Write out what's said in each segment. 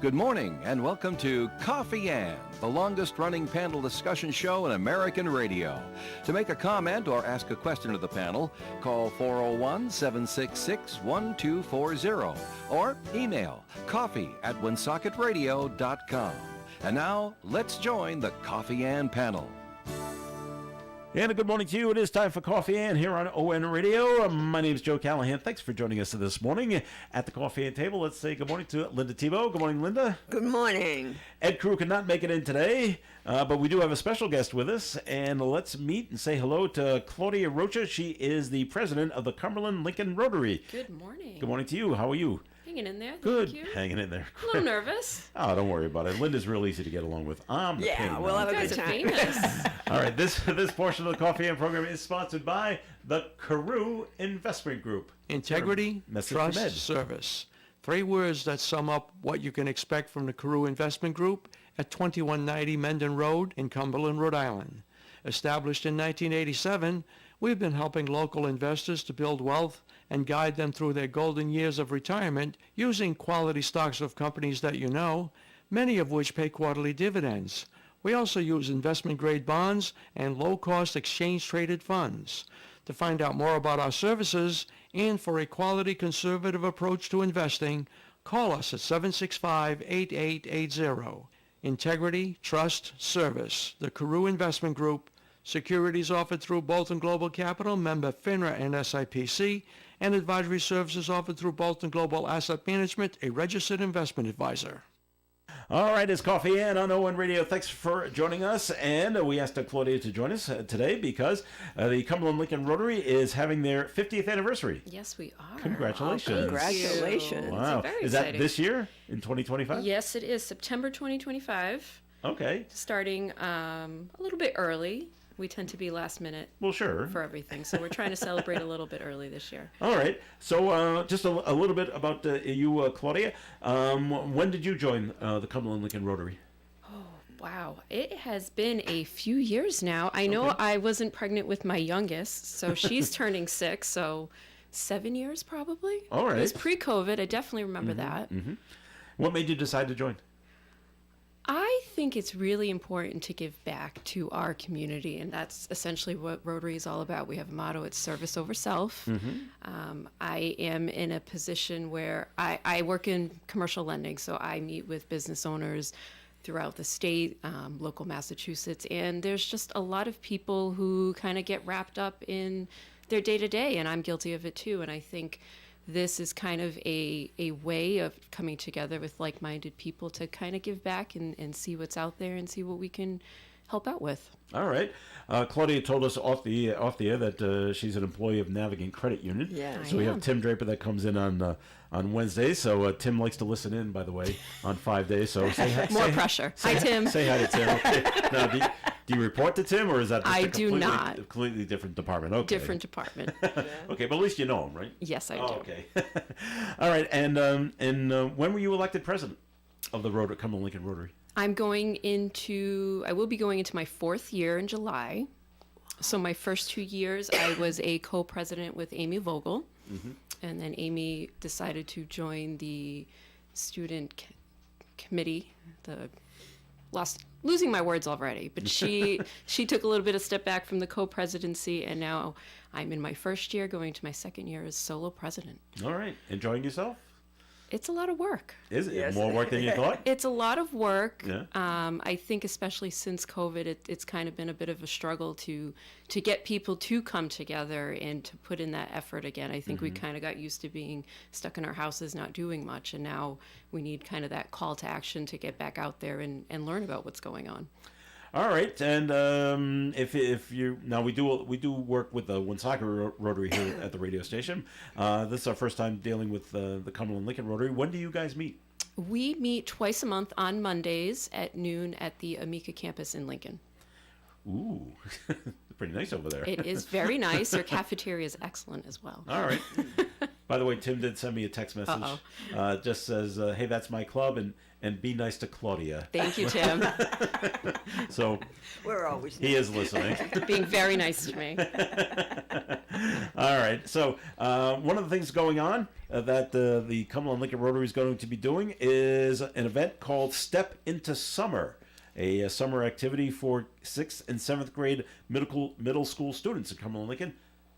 Good morning and welcome to Coffee Ann, the longest-running panel discussion show in American radio. To make a comment or ask a question of the panel, call 401-766-1240 or email coffee@woonsockеtradio.com. And now, let's join the Coffee Ann panel. And a good morning to you. It is time for Coffee Ann here on ON Radio. My name is Joe Callahan. Thanks for joining us this morning at the Coffee Ann table. Let's say good morning to Linda Tebow. Good morning, Linda. Good morning. Ed Crew could not make it in today, but we do have a special guest with us. And let's meet and say hello to Claudia Rocha. She is the president of the Cumberland Lincoln Rotary. Good morning. Good morning to you. How are you? Hanging in there. Good. Thank you. Hanging in there. A little nervous. Oh, don't worry about it. Linda's real easy to get along with. I'm the pain. We'll have a You good guys are time. famous. All right, this portion of the Coffee Ann program is sponsored by the Carew Investment Group. Integrity, Message from Ed. trust, service. 3 words that sum up what you can expect from the Carew Investment Group at 2190 Mendon Road in Cumberland, Rhode Island. Established in 1987, we've been helping local investors to build wealth and guide them through their golden years of retirement using quality stocks of companies that you know, many of which pay quarterly dividends. We also use investment-grade bonds and low-cost exchange-traded funds. To find out more about our services and for a quality conservative approach to investing, call us at 765-8880. Integrity, trust, service. The Carew Investment Group. Securities offered through Bolton Global Capital, member FINRA and SIPC, and advisory services offered through Bolton Global Asset Management, a registered investment advisor. All right, it's Coffee Ann on ON Radio. Thanks for joining us. And we asked Claudia to join us today because the Cumberland Lincoln Rotary is having their 50th anniversary. Yes, we are. Congratulations. Congratulations. Wow. Very Is that exciting. this year in 2025? Yes, it is September 2025. Okay. Starting a little bit early. We tend to be last minute Well, sure. for everything, so we're trying to celebrate a little bit early this year. All right. So just a little bit about you, Claudia. When did you join the Cumberland Lincoln Rotary? Wow, it has been a few years now. I know Okay. I wasn't pregnant with my youngest, so she's turning 6, so 7 years probably. All right. It was pre-COVID. I definitely remember that. What made you decide to join? I think it's really important to give back to our community, and that's essentially what Rotary is all about. We have a motto, it's service over self. I am in a position where I work in commercial lending, so I meet with business owners throughout the state, local Massachusetts, and there's just a lot of people who kind of get wrapped up in their day-to-day, and I'm guilty of it too, and I think this is kind of a way of coming together with like-minded people to kind of give back and see what's out there and see what we can help out with. All right. Claudia told us off the air that she's an employee of Navigant Credit Union. Yeah. So we have Tim Draper that comes in on Wednesdays. So Tim likes to listen in, by the way, on 5 days. So say hi. More pressure. Hi, Tim. Say hi to Tim. Okay. Now, do you report to Tim, or is that just I a do not. completely different department? Okay. Different department. Okay, but at least you know him, right? Yes, I do. Oh, okay. All right. And when were you elected president of the Cumberland Lincoln Rotary? I will be going into my 4th year in July. So my first 2 years, I was a co-president with Amy Vogel. And then Amy decided to join the student committee, losing my words already, but she took a little bit of step back from the co-presidency, and now I'm in my first year, going to my 2nd year as solo president. All right. Enjoying yourself? It's a lot of work. Is it Yes. more work than you thought? It's a lot of work. Yeah. I think especially since COVID, it's kind of been a bit of a struggle to get people to come together and to put in that effort again. I think we kind of got used to being stuck in our houses, not doing much, and now we need kind of that call to action to get back out there and learn about what's going on. All right, and if you now we do work with the Woonsocket Rotary here at the radio station. This is our first time dealing with the Cumberland Lincoln Rotary. When do you guys meet? We meet twice a month on Mondays at noon at the Amica campus in Lincoln. Ooh, pretty nice over there. It is very nice. Their cafeteria is excellent as well. All right. By the way, Tim did send me a text message. Just says, "Hey, that's my club, and be nice to Claudia." Thank you, Tim. So We're always he is listening. Being very nice to me. All right. So one of the things going on that the Cumberland Lincoln Rotary is going to be doing is an event called Step into Summer, a summer activity for 6th and 7th grade middle school students in Cumberland Lincoln.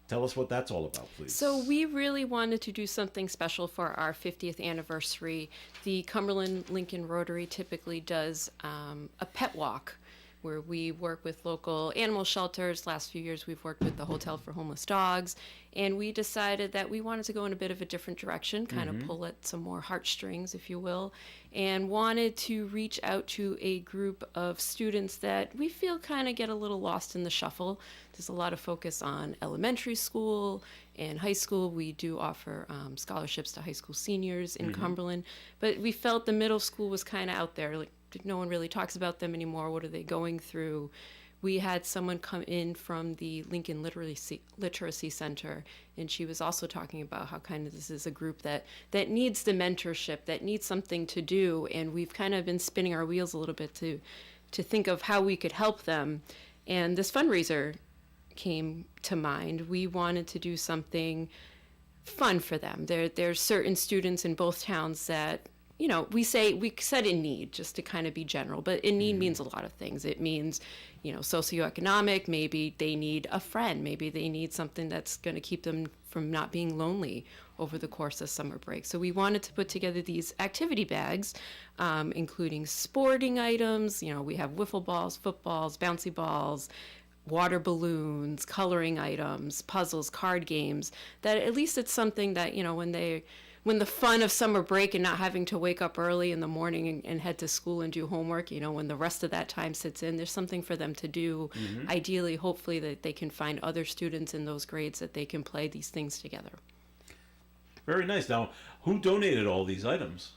Tell us what that's all about, please. So we really wanted to do something special for our 50th anniversary. The Cumberland Lincoln Rotary typically does a pet walk where we work with local animal shelters. Last few years we've worked with the Hotel for Homeless Dogs, and we decided that we wanted to go in a bit of a different direction, kind of pull at some more heartstrings, if you will, and wanted to reach out to a group of students that we feel kind of get a little lost in the shuffle. There's a lot of focus on elementary school and high school. We do offer scholarships to high school seniors in Cumberland, but we felt the middle school was kind of out there. Like, no one really talks about them anymore. What are they going through? We had someone come in from the Lincoln Literacy Center, and she was also talking about how kind of this is a group that needs the mentorship, that needs something to do, and we've kind of been spinning our wheels a little bit to think of how we could help them. And this fundraiser came to mind. We wanted to do something fun for them. There's certain students in both towns that, you know, we said in need, just to kind of be general, but in need means a lot of things. It means, you know, socioeconomic, maybe they need a friend, maybe they need something that's going to keep them from not being lonely over the course of summer break. So we wanted to put together these activity bags, including sporting items. You know, we have wiffle balls, footballs, bouncy balls, water balloons, coloring items, puzzles, card games, that at least it's something that, you know, when the fun of summer break and not having to wake up early in the morning and head to school and do homework, you know, when the rest of that time sits in, there's something for them to do. Ideally, hopefully, that they can find other students in those grades that they can play these things together. Very nice. Now, who donated all these items?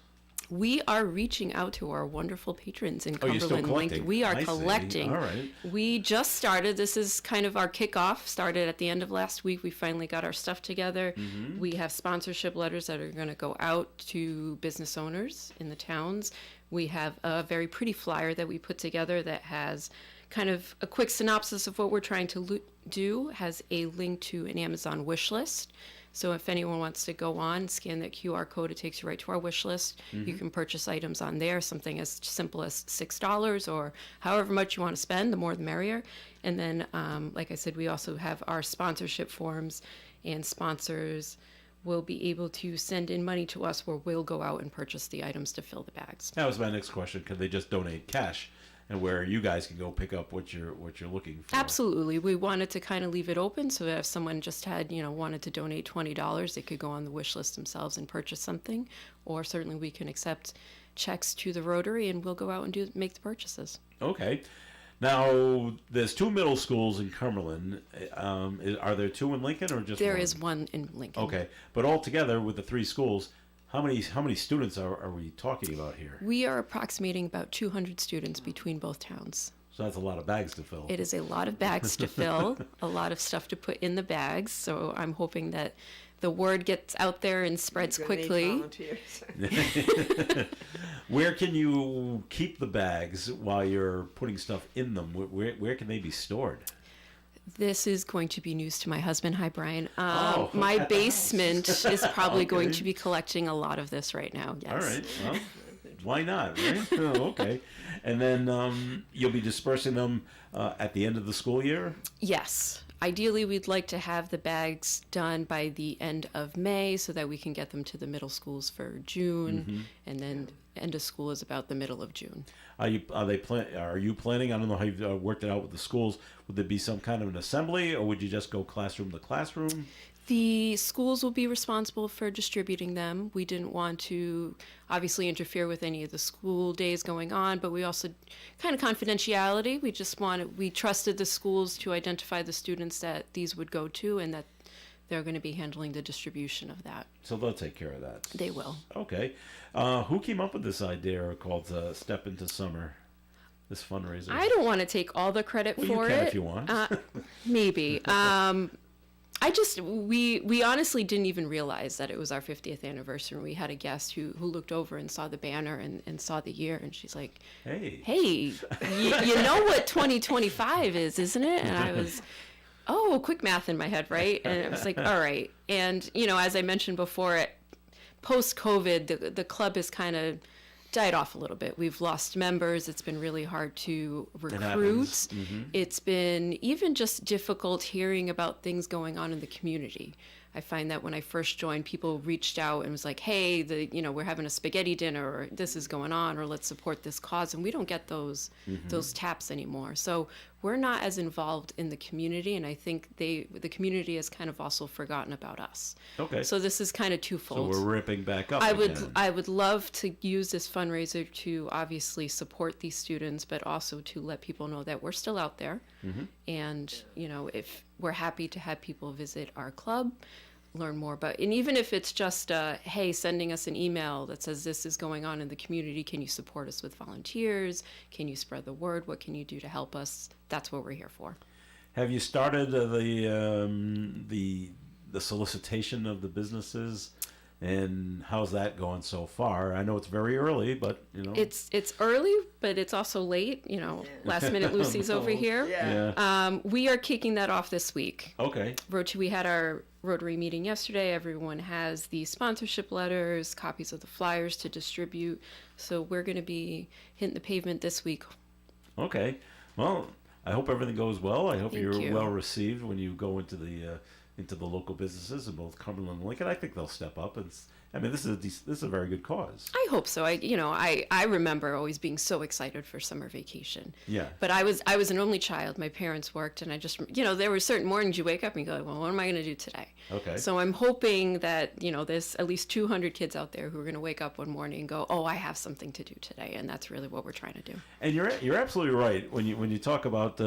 We are reaching out to our wonderful patrons in You're still Cumberland collecting. Lincoln. We are I see. collecting. All right. We just started. This is kind of our kickoff. Started at the end of last week. We finally got our stuff together. We have sponsorship letters that are going to go out to business owners in the towns. We have a very pretty flyer that we put together that has kind of a quick synopsis of what we're trying to do, has a link to an Amazon wish list. So if anyone wants to go on, scan that QR code, it takes you right to our wish list. You can purchase items on there, something as simple as $6 or however much you want to spend, the more the merrier. And then, like I said, we also have our sponsorship forms, and sponsors will be able to send in money to us where we'll go out and purchase the items to fill the bags. That was my next question. Could they just donate cash? And where you guys can go pick up what you're looking for. Absolutely. We wanted to kind of leave it open so that if someone just had, you know, wanted to donate $20, they could go on the wish list themselves and purchase something. Or certainly we can accept checks to the Rotary and we'll go out and make the purchases. Okay. Now, there's 2 middle schools in Cumberland. Are there 2 in Lincoln or just There one? is one in Lincoln. Okay. But all together with the 3 schools, how many students are we talking about here? We are approximating about 200 students between both towns. So that's a lot of bags to fill. It is a lot of bags to fill, a lot of stuff to put in the bags. So I'm hoping that the word gets out there and spreads You're gonna need quickly. volunteers. Where can you keep the bags while you're putting stuff in them? Where can they be stored? This is going to be news to my husband. Hi, Brian. Oh, my at the basement is probably going Okay. to be collecting a lot of this right now. Yes. All right. Well, why not, right? Oh, okay. And then you'll be dispersing them at the end of the school year? Yes. Ideally, we'd like to have the bags done by the end of May so that we can get them to the middle schools for June, and then end of school is about the middle of June. Are you planning? I don't know how you've worked it out with the schools. Would there be some kind of an assembly, or would you just go classroom to classroom? The schools will be responsible for distributing them. We didn't want to obviously interfere with any of the school days going on, but we also kind of confidentiality. We trusted the schools to identify the students that these would go to, and that they're going to be handling the distribution of that. So they'll take care of that. They will. Okay. Who came up with this idea called Step into Summer? This fundraiser. I don't want to take all the credit Well, for you can it. if you want. Maybe. We honestly didn't even realize that it was our 50th anniversary. We had a guest who looked over and saw the banner and saw the year, and she's like, Hey. you know what 2025 is, isn't it? And I was, quick math in my head, right? And it was like, all right. And, as I mentioned before, post-COVID, the club has kind of died off a little bit. We've lost members. It's been really hard to recruit. Mm-hmm. It's been even just difficult hearing about things going on in the community. I find that when I first joined, people reached out and was like, hey, we're having a spaghetti dinner, or this is going on, or let's support this cause. And we don't get those taps anymore. So we're not as involved in the community, and I think the community has kind of also forgotten about us. Okay. So this is kind of twofold. So we're ripping back up I again. would love to use this fundraiser to obviously support these students, but also to let people know that we're still out there. And, if we're happy to have people visit our club, learn more about, and even if it's just, hey, sending us an email that says this is going on in the community, can you support us with volunteers? Can you spread the word? What can you do to help us? That's what we're here for. Have you started the solicitation of the businesses, and how's that going so far? I know it's very early, but it's early, but it's also late. Last minute Lucy's over here. Yeah. We are kicking that off this week. Okay. We had our Rotary meeting yesterday. Everyone has the sponsorship letters, copies of the flyers to distribute. So we're going to be hitting the pavement this week. Okay. Well, I hope everything goes well. I hope Thank you're you. well received when you go into the local businesses in both Cumberland and Lincoln. I think they'll step up. This is a very good cause. I hope so. I remember always being so excited for summer vacation. Yeah. But I was an only child. My parents worked, and I just, there were certain mornings you wake up and you go, well, what am I going to do today? Okay. So I'm hoping that, there's at least 200 kids out there who are going to wake up one morning and go, oh, I have something to do today. And that's really what we're trying to do. And you're absolutely right when you talk about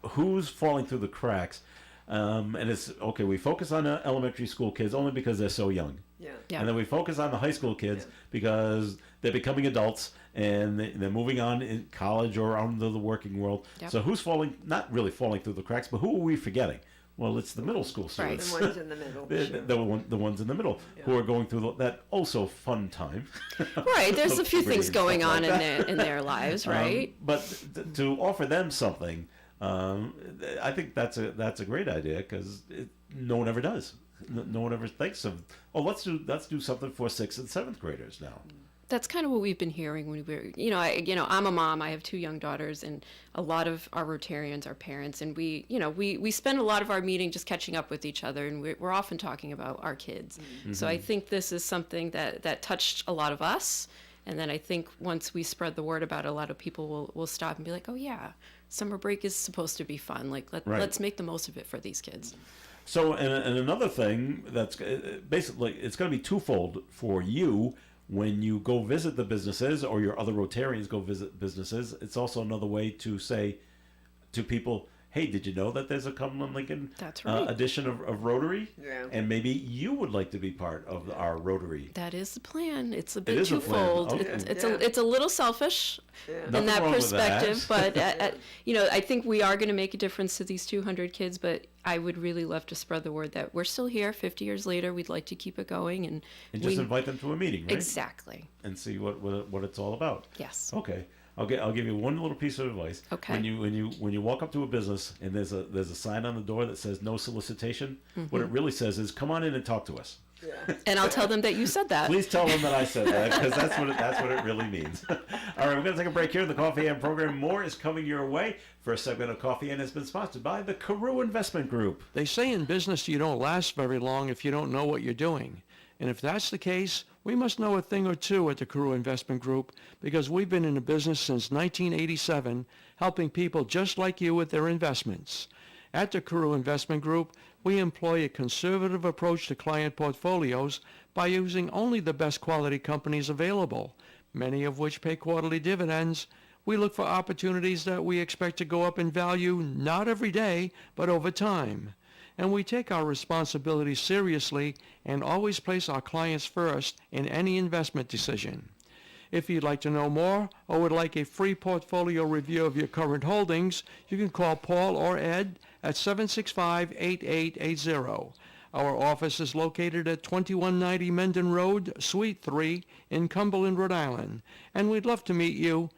who's falling through the cracks. And it's okay. We focus on the elementary school kids only because they're so young. Yeah. And then we focus on the high school kids because they're becoming adults and they're moving on in college or out into the working world. Yep. So who's not really falling through the cracks, but who are we forgetting? Well, it's the middle school Right. students. The ones in the middle. The ones in the middle who are going through that also fun time. Right. There's a few Puberty things and going stuff on like in their lives, right? But to offer them something, I think that's a great idea because no one ever does. No one ever thinks of, let's do something for 6th and 7th graders now. That's kind of what we've been hearing when I'm a mom. I have 2 young daughters, and a lot of our Rotarians are parents, and we spend a lot of our meeting just catching up with each other, and we're often talking about our kids. Mm-hmm. So I think this is something that touched a lot of us, and then I think once we spread the word about it, a lot of people will stop and be like, oh yeah, summer break is supposed to be fun. Like let's make the most of it for these kids. So, and another thing that's basically, it's going to be twofold for you when you go visit the businesses or your other Rotarians go visit businesses. It's also another way to say to people, hey, did you know that there's a Cumberland Lincoln That's right. edition of Rotary? Yeah. And maybe you would like to be part of our Rotary. That is the plan. It's a bit is a plan. twofold. Okay. It's a little selfish in Nothing that wrong with perspective, that. but I think we are going to make a difference to these 200 kids. But I would really love to spread the word that we're still here 50 years later. We'd like to keep it going, and just invite them to a meeting, right? Exactly. And see what it's all about. Yes. Okay. I'll give you one little piece of advice. Okay. When you walk up to a business and there's a sign on the door that says no solicitation, Mm-hmm. what it really says is come on in and talk to us. Yeah. And I'll tell them that you said that. Please tell them that I said that because that's what it really means. All right, we're going to take a break here in the Coffee and program. More is coming your way. First segment of Coffee and has been sponsored by the Carew Investment Group. They say in business you don't last very long if you don't know what you're doing. And if that's the case, we must know a thing or two at the Carew Investment Group because we've been in the business since 1987, helping people just like you with their investments. At the Carew Investment Group, we employ a conservative approach to client portfolios by using only the best quality companies available, many of which pay quarterly dividends. We look for opportunities that we expect to go up in value not every day, but over time. And we take our responsibilities seriously and always place our clients first in any investment decision. If you'd like to know more or would like a free portfolio review of your current holdings, you can call Paul or Ed at 765-8880. Our office is located at 2190 Mendon Road, Suite 3 in Cumberland, Rhode Island, and we'd love to meet you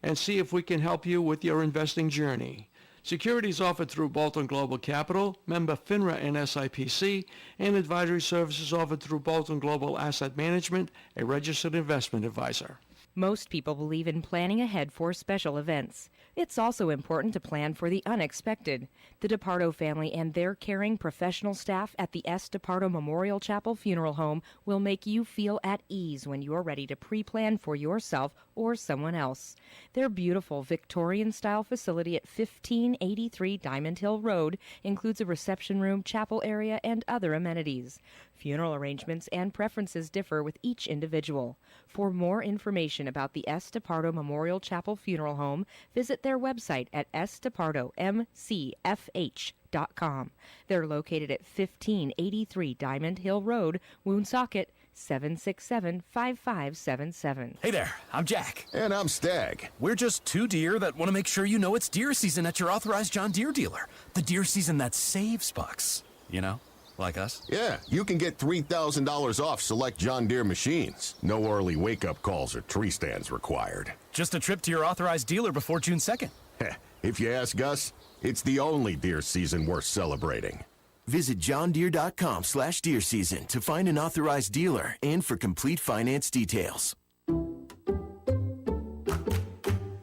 and see if we can help you with your investing journey. Securities offered through Bolton Global Capital, member FINRA and SIPC, and advisory services offered through Bolton Global Asset Management, a registered investment advisor. Most people believe in planning ahead for special events. It's also important to plan for the unexpected. The DePardo family and their caring professional staff at the S. DePardo Memorial Chapel Funeral Home will make you feel at ease when you're ready to pre-plan for yourself or someone else. Their beautiful Victorian-style facility at 1583 Diamond Hill Road includes a reception room, chapel area, and other amenities. Funeral arrangements and preferences differ with each individual. For more information about the S. DePardo Memorial Chapel Funeral Home, visit their website at sdepardomcfh.com. They're located at 1583 Diamond Hill Road, Woonsocket, 767-5577. Hey there, I'm Jack. And I'm Stag. We're just two deer that want to make sure you know it's deer season at your authorized John Deere dealer. The deer season that saves bucks. You know, like us. Yeah, you can get $3,000 off select John Deere machines. No early wake-up calls or tree stands required. Just a trip to your authorized dealer before June 2nd. Heh, if you ask us, it's the only deer season worth celebrating. Visit johndeere.com/deer season to find an authorized dealer and for complete finance details.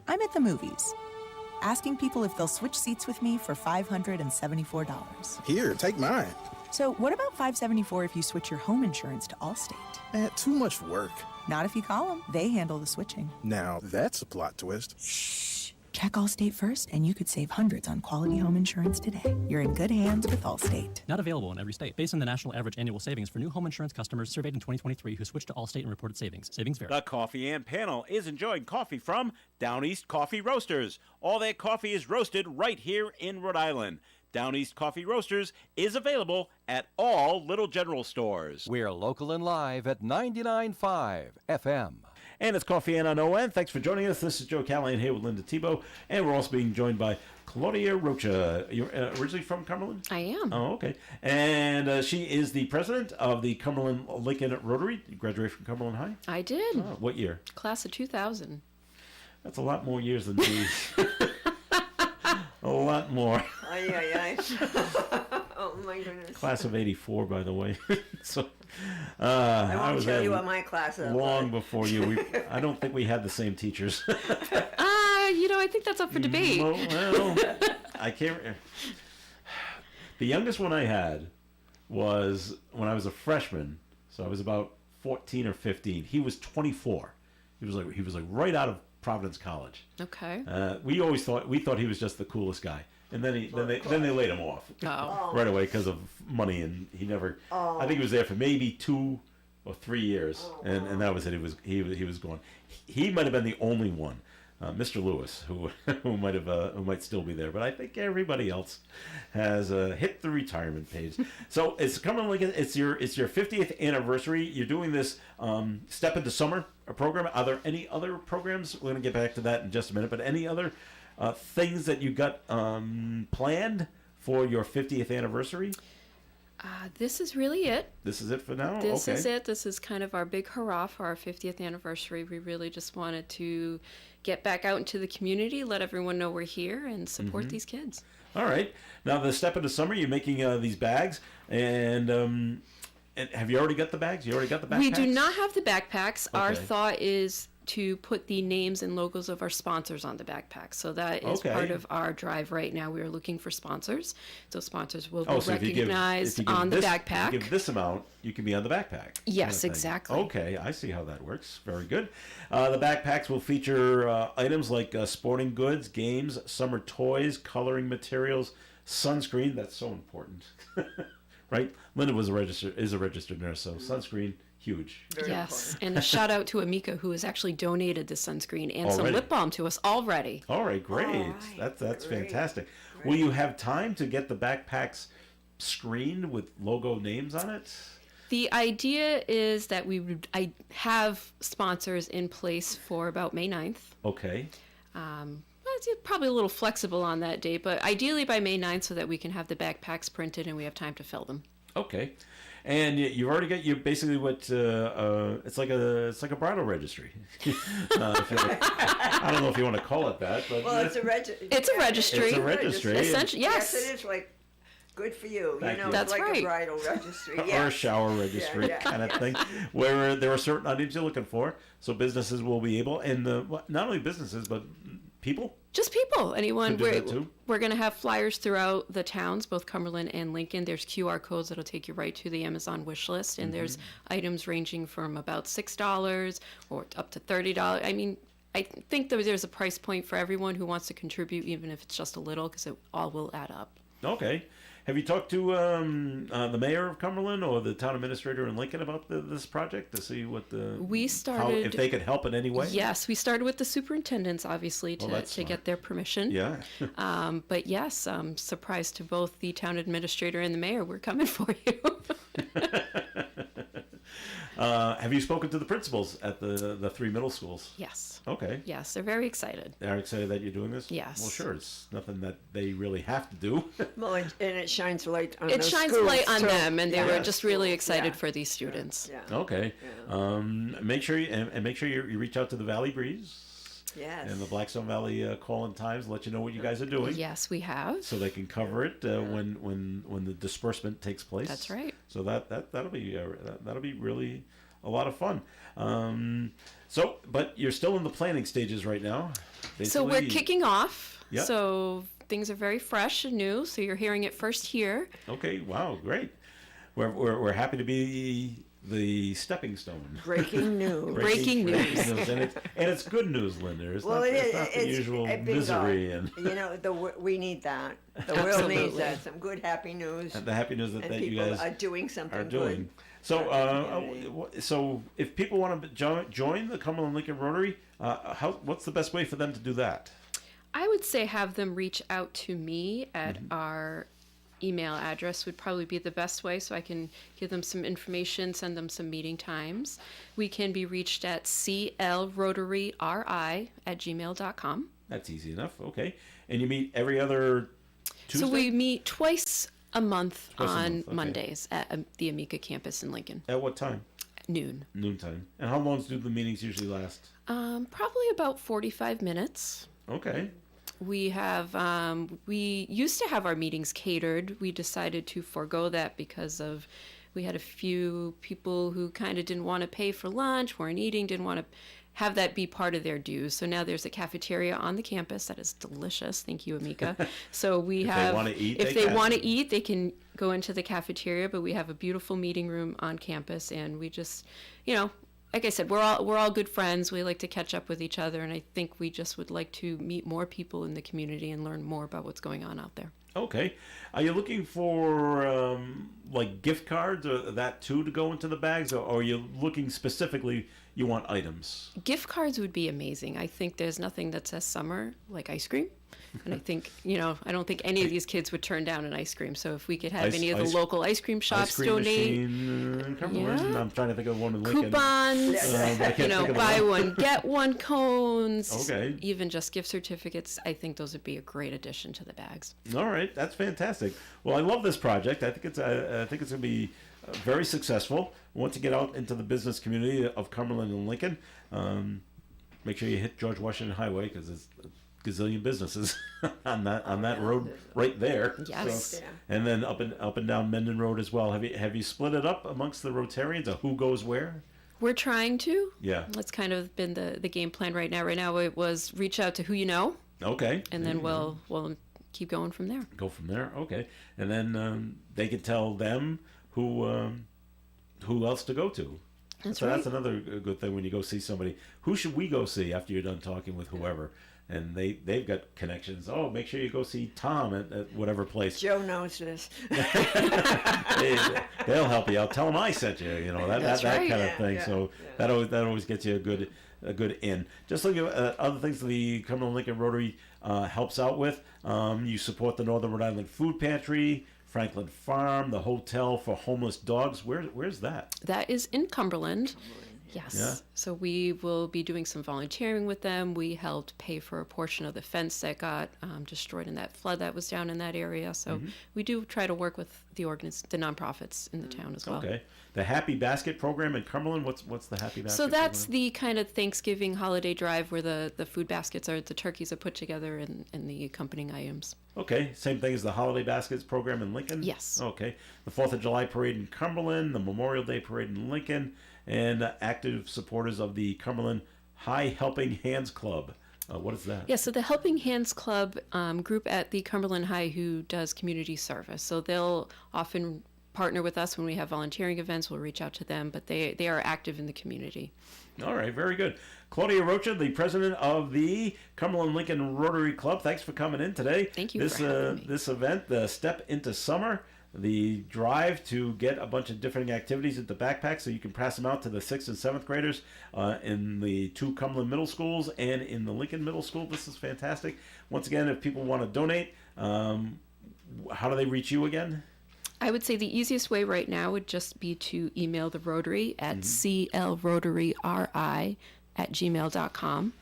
I'm at the movies, asking people if they'll switch seats with me for $574. Here, take mine. So what about $574 if you switch your home insurance to Allstate? Too much work. Not if you call them. They handle the switching. Now, that's a plot twist. Shh. Check Allstate first, and you could save hundreds on quality home insurance today. You're in good hands with Allstate. Not available in every state. Based on the national average annual savings for new home insurance customers surveyed in 2023 who switched to Allstate and reported savings. Savings vary. The Coffee and Panel is enjoying coffee from Down East Coffee Roasters. All their coffee is roasted right here in Rhode Island. Down East Coffee Roasters is available at all Little General stores. We're local and live at 99.5 FM. And it's Coffee and on ON. Thanks for joining us. This is Joe Callahan here with Linda Tebow. And we're also being joined by Claudia Rocha. You're originally from Cumberland? I am. Oh, okay. And she is the president of the Cumberland Lincoln Rotary. You graduated from Cumberland High? I did. Oh, what year? Class of 2000. That's a lot more years than me. A lot more. Ay, ay, ay. Oh, my goodness. Class of 84, by the way. So I I won't was tell there you what my class is. long before you. I don't think we had the same teachers. I think that's up for debate. Well, I can't. The youngest one I had was when I was a freshman, so I was about 14 or 15. He was 24. He was like right out of Providence College. Okay. We thought he was just the coolest guy, and then they laid him off right away because of money, and he never. I think he was there for maybe 2 or 3 years, and that was it. He was gone. He might have been the only one, Mr. Lewis, who might still be there, but I think everybody else has hit the retirement page. So it's coming like it's your 50th anniversary. You're doing this Step Into Summer program. Are there any other programs? We're going to get back to that in just a minute, but any other things that you got planned for your 50th anniversary? This is really it. This is it for now? This Okay. is it. This is kind of our big hurrah for our 50th anniversary. We really just wanted to get back out into the community, let everyone know we're here, and support these kids. All right. Now, the Step Into Summer, you're making these bags, and have you already got the bags? You already got the backpacks? We do not have the backpacks. Our Okay. thought is to put the names and logos of our sponsors on the backpacks. So that is Okay. part of our drive right now. We are looking for sponsors. So sponsors will be So if you give recognized on the backpack. If you give this amount, you can be on the backpack. Yes, kind of thing. exactly. Okay, I see how that works. Very good. The backpacks will feature items like sporting goods, games, summer toys, coloring materials, sunscreen. That's so important, right? Linda is a registered nurse, so sunscreen. Huge. Yes, and a shout out to Amika, who has actually donated the sunscreen and some Already? lip balm to us already. All right, great. That's fantastic. Will you have time to get the backpacks screened with logo names on it? The idea is that I have sponsors in place for about May 9th. Okay. It's probably a little flexible on that date, but ideally by May 9th so that we can have the backpacks printed and we have time to fill them. Okay. And you've already got basically what it's like a bridal registry. I don't know if you want to call it that, but well, it's a registry. It's a registry. It's a registry. Essentially, yes. Yes, it is like good for you. Thank you. That's it's like right. a bridal registry. Or a Yes. shower registry kind of thing, where there are certain items you're looking for, so businesses will be able, and not only businesses but people. Just people. Anyone. Could do that too. We're going to have flyers throughout the towns, both Cumberland and Lincoln. There's QR codes that'll take you right to the Amazon wish list, and there's items ranging from about $6 or up to $30. I mean, I think there's a price point for everyone who wants to contribute, even if it's just a little, because it all will add up. Okay. Have you talked to the mayor of Cumberland or the town administrator in Lincoln about this project to see what if they could help in any way? Yes, we started with the superintendents, obviously, to get their permission. Yeah. But yes, I'm surprised to both the town administrator and the mayor. We're coming for you. Have you spoken to the principals at the 3 middle schools? Yes. Okay. Yes, they're very excited. They're excited that you're doing this? Yes. Well, sure. It's nothing that they really have to do. Well, and it shines light on It those shines schools, light on too. them, and they were Yeah. just really excited Yeah. for these students. Yeah. Okay. Make sure you reach out to the Valley Breeze. Yes. And the Blackstone Valley Call-in Times, let you know what you guys are doing. Yes, we have. So they can cover it when the disbursement takes place. That's right. So that'll be really a lot of fun. But you're still in the planning stages right now. So we're kicking off. Yep. So things are very fresh and new. So you're hearing it first here. Okay. Wow. Great. We're happy to be the stepping stone. Breaking news. Breaking news. And it's good news, Linda. It's Well, not, it is. it's not the usual a big misery God. and we need that. The world needs Absolutely. that. Some good, happy news. the happy news that and you people guys are doing something are doing. good. So, so if people want to join the Cumberland Lincoln Rotary, what's the best way for them to do that? I would say have them reach out to me at our email address would probably be the best way, so I can give them some information, send them some meeting times. We can be reached at clrotaryri@gmail.com. That's easy enough. Okay. And you meet every other Tuesday? So we meet twice a month Twice a on month, okay. Mondays at the Amica campus in Lincoln. At what time? Noon. Noontime. And how long do the meetings usually last? Probably about 45 minutes. Okay. We have, we used to have our meetings catered. We decided to forego that because we had a few people who kind of didn't want to pay for lunch, weren't eating, didn't want to have that be part of their dues. So now there's a cafeteria on the campus that is delicious. Thank you, Amica. So we If have, they want to eat, if they want to eat, they can go into the cafeteria, but we have a beautiful meeting room on campus, and we just, like I said, we're all good friends. We like to catch up with each other, and I think we just would like to meet more people in the community and learn more about what's going on out there. Okay. Are you looking for like gift cards or that too to go into the bags, or are you looking specifically you want items? Gift cards would be amazing. I think there's nothing that says summer like ice cream. And I think, I don't think any of these kids would turn down an ice cream. So if we could have any of the local ice cream shops ice cream donate. Machine, I'm trying to think of one in Lincoln. Coupons, I can't think of buy one, get one cones. Okay. Even just gift certificates. I think those would be a great addition to the bags. All right, that's fantastic. Well, I love this project. I think it's going to be very successful. Once you get out into the business community of Cumberland and Lincoln, make sure you hit George Washington Highway because it's a gazillion businesses on that road right there. Yes. So, and then up and down Menden Road as well. Have you split it up amongst the Rotarians, or who goes where? We're trying to. Yeah. That's kind of been the game plan right now. Right now it was reach out to who you know. Okay. And then we'll keep going from there. Go from there. Okay. And then they can tell them who else to go to. That's so right. That's another good thing when you go see somebody. Who should we go see after you're done talking with whoever? And they've got connections. Oh, make sure you go see Tom at whatever place. Joe knows this. They'll help you out. Tell them I sent you. That right. kind of thing. So that always gets you a good in. Just look at other things the Cumberland Lincoln Rotary helps out with. You support the Northern Rhode Island Food Pantry Franklin Farm, the hotel for homeless dogs. Where's that? That is in Cumberland. Yes. Yeah. So we will be doing some volunteering with them. We helped pay for a portion of the fence that got destroyed in that flood that was down in that area. So we do try to work with the nonprofits in the town as well. Okay. The Happy Basket program in Cumberland. What's the Happy Basket? So that's program? the kind of Thanksgiving holiday drive where the food baskets the turkeys are put together and the accompanying items. Okay, same thing as the Holiday Baskets program in Lincoln? Yes. Okay. The 4th of July parade in Cumberland, the Memorial Day parade in Lincoln, and active supporters of the Cumberland High Helping Hands Club. What is that? Yeah, so the Helping Hands Club group at the Cumberland High who does community service. So they'll often partner with us when we have volunteering events. We'll reach out to them, but they are active in the community. All right, very good. Claudia Rocha, the president of the Cumberland Lincoln Rotary Club. Thanks for coming in today. Thank you for having me. This event, the Step into Summer, the drive to get a bunch of different activities into backpacks so you can pass them out to the 6th and 7th graders in the 2 Cumberland middle schools and in the Lincoln Middle School. This is fantastic. Once again, if people want to donate, how do they reach you again? I would say the easiest way right now would just be to email the Rotary at clrotaryri@gmail.com,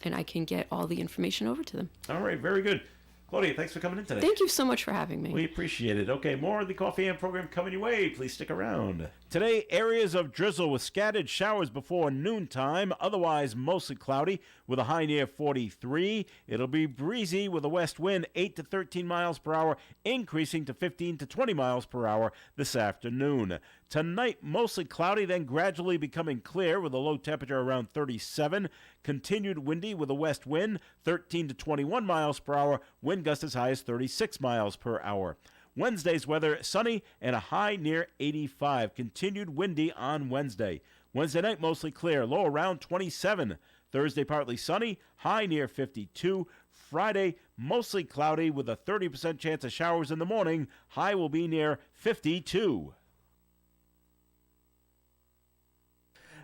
and I can get all the information over to them. All right, very good. Claudia, thanks for coming in today. Thank you so much for having me. We appreciate it. Okay, more of the Coffee and program coming your way. Please stick around. Today, areas of drizzle with scattered showers before noontime, otherwise mostly cloudy with a high near 43. It'll be breezy with a west wind 8 to 13 miles per hour, increasing to 15 to 20 miles per hour this afternoon. Tonight, mostly cloudy, then gradually becoming clear with a low temperature around 37. Continued windy with a west wind 13 to 21 miles per hour, wind gusts as high as 36 miles per hour. Wednesday's weather, sunny and a high near 85. Continued windy on Wednesday. Wednesday night, mostly clear, low around 27. Thursday, partly sunny, high near 52. Friday, mostly cloudy with a 30% chance of showers in the morning. High will be near 52.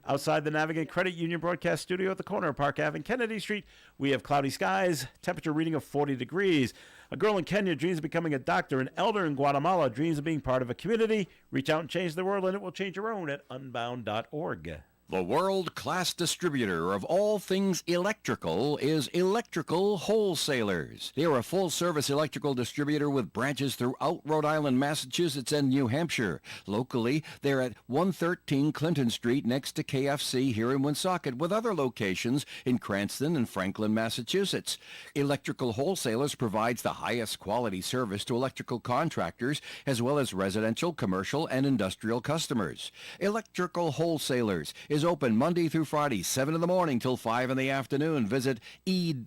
Outside the Navigate Credit Union broadcast studio at the corner of Park Ave and Kennedy Street, we have cloudy skies, temperature reading of 40 degrees. A girl in Kenya dreams of becoming a doctor. An elder in Guatemala dreams of being part of a community. Reach out and change the world, and it will change your own at unbound.org. The world-class distributor of all things electrical is Electrical Wholesalers. They are a full-service electrical distributor with branches throughout Rhode Island, Massachusetts, and New Hampshire. Locally, they're at 113 Clinton Street next to KFC here in Woonsocket, with other locations in Cranston and Franklin, Massachusetts. Electrical Wholesalers provides the highest quality service to electrical contractors as well as residential, commercial, and industrial customers. Electrical Wholesalers is open Monday through Friday, 7 in the morning till 5 in the afternoon. Visit ew-ne.com.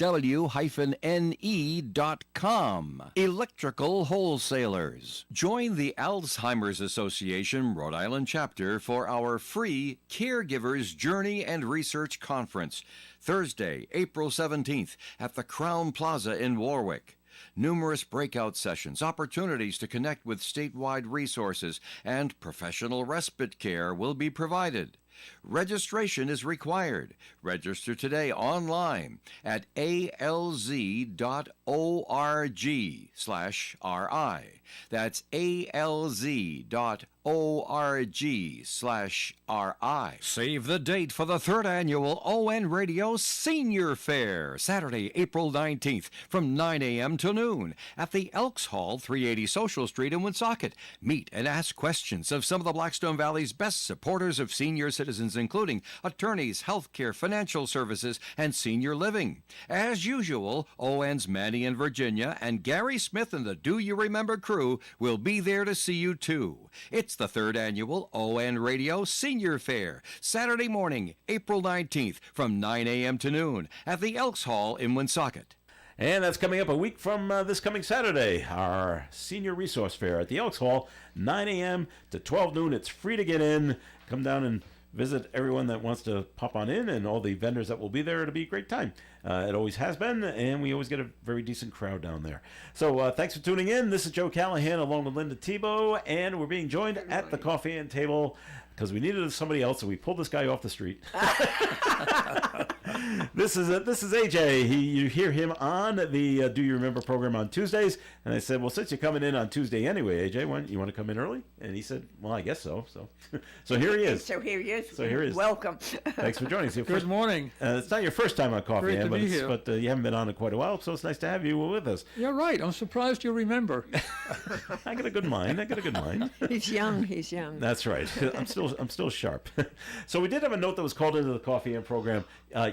Electrical Wholesalers. Join the Alzheimer's Association Rhode Island chapter for our free Caregivers Journey and Research Conference, Thursday, April 17th at the Crown Plaza in Warwick. Numerous breakout sessions, opportunities to connect with statewide resources, and professional respite care will be provided. Registration is required. Register today online at alz.org/RI. That's alz.org/RI. Save the date for the 3rd annual ON Radio Senior Fair, Saturday, April 19th from 9 a.m. till noon at the Elks Hall, 380 Social Street in Woonsocket. Meet and ask questions of some of the Blackstone Valley's best supporters of senior citizens, including attorneys, healthcare, financial services, and senior living. As usual, ON's Manny and Virginia and Gary Smith and the Do You Remember crew will be there to see you too. It's the 3rd annual ON Radio Senior Fair, Saturday morning, April 19th from 9 a.m. to noon at the Elks Hall in Woonsocket. And that's coming up a week from this coming Saturday, our Senior Resource Fair at the Elks Hall, 9 a.m. to 12 noon. It's free to get in. Come down and visit everyone that wants to pop on in and all the vendors that will be there. It'll be a great time. It always has been, and we always get a very decent crowd down there. So thanks for tuning in. This is Joe Callahan along with Linda Tebow, and we're being joined at the coffee and table because we needed somebody else, so we pulled this guy off the street. This is AJ. You hear him on the Do You Remember program on Tuesdays, and I said, well, since you're coming in on Tuesday anyway, AJ, you want to come in early? And he said, well, I guess so. So here he is. So here he is. So here he is. Welcome. Thanks for joining us. Good morning. It's not your first time on Coffee, Great to be here. but you haven't been on in quite a while, so it's nice to have you with us. You're right. I'm surprised you remember. I got a good mind. He's young. He's young. That's right. I'm still sharp. So we did have a note that was called into the Coffee and program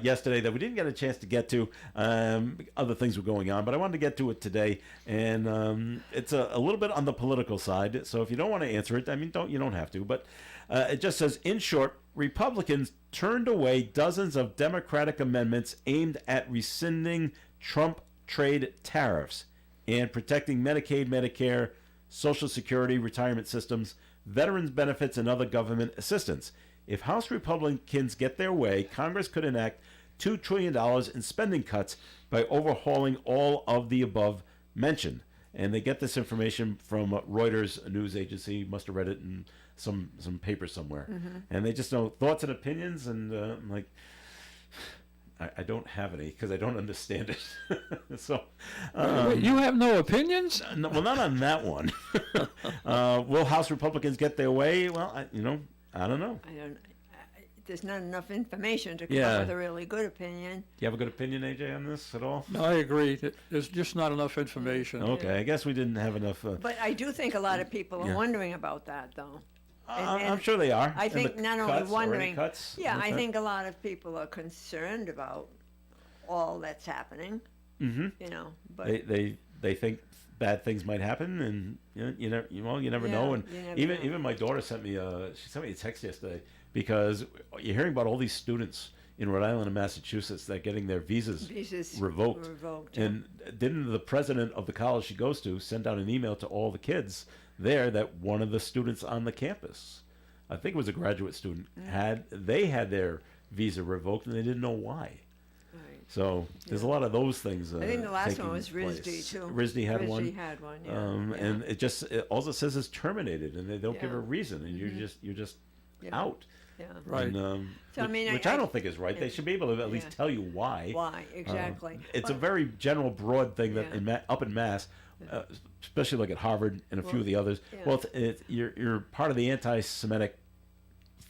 yesterday that we didn't get a chance to get to. Other things were going on, but I wanted to get to it today, and it's a little bit on the political side. So if you don't want to answer it, I mean, you don't have to. But it just says, in short, Republicans turned away dozens of Democratic amendments aimed at rescinding Trump trade tariffs and protecting Medicaid, Medicare, Social Security, retirement systems, veterans benefits, and other government assistance. If House Republicans get their way, Congress could enact $2 trillion in spending cuts by overhauling all of the above mentioned. And they get this information from Reuters, a news agency. Must have read it in some paper somewhere. Mm-hmm. And they just know thoughts and opinions, and I'm like, I don't have any because I don't understand it. So, Wait, you have no opinions? No, well, not on that one. Will House Republicans get their way? Well, I don't know. There's not enough information to come up with a really good opinion. Do you have a good opinion, AJ, on this at all? No, I agree. There's just not enough information. Okay, I guess we didn't have enough. But I do think a lot of people are wondering about that, though. I'm sure they are. I think not only wondering. I think a lot of people are concerned about all that's happening. Mm-hmm. But they think bad things might happen, and you never know. And even my daughter sent me a text yesterday because you're hearing about all these students in Rhode Island and Massachusetts that are getting their visas revoked. And didn't the president of the college she goes to send out an email to all the kids there that one of the students on the campus, I think it was a graduate student, had their visa revoked and they didn't know why. Right. So there's a lot of those things. I think the last one was RISD too. RISD had one. RISD had one. Yeah. And all it says is terminated, and they don't give a reason, and you're just out. Yeah. Right. And, so, which I don't think is right. They should be able to at least tell you why. Why, exactly. It's a very general, broad thing that up in Mass, especially like at Harvard and a few of the others. Yeah. Well, you're part of the anti-Semitic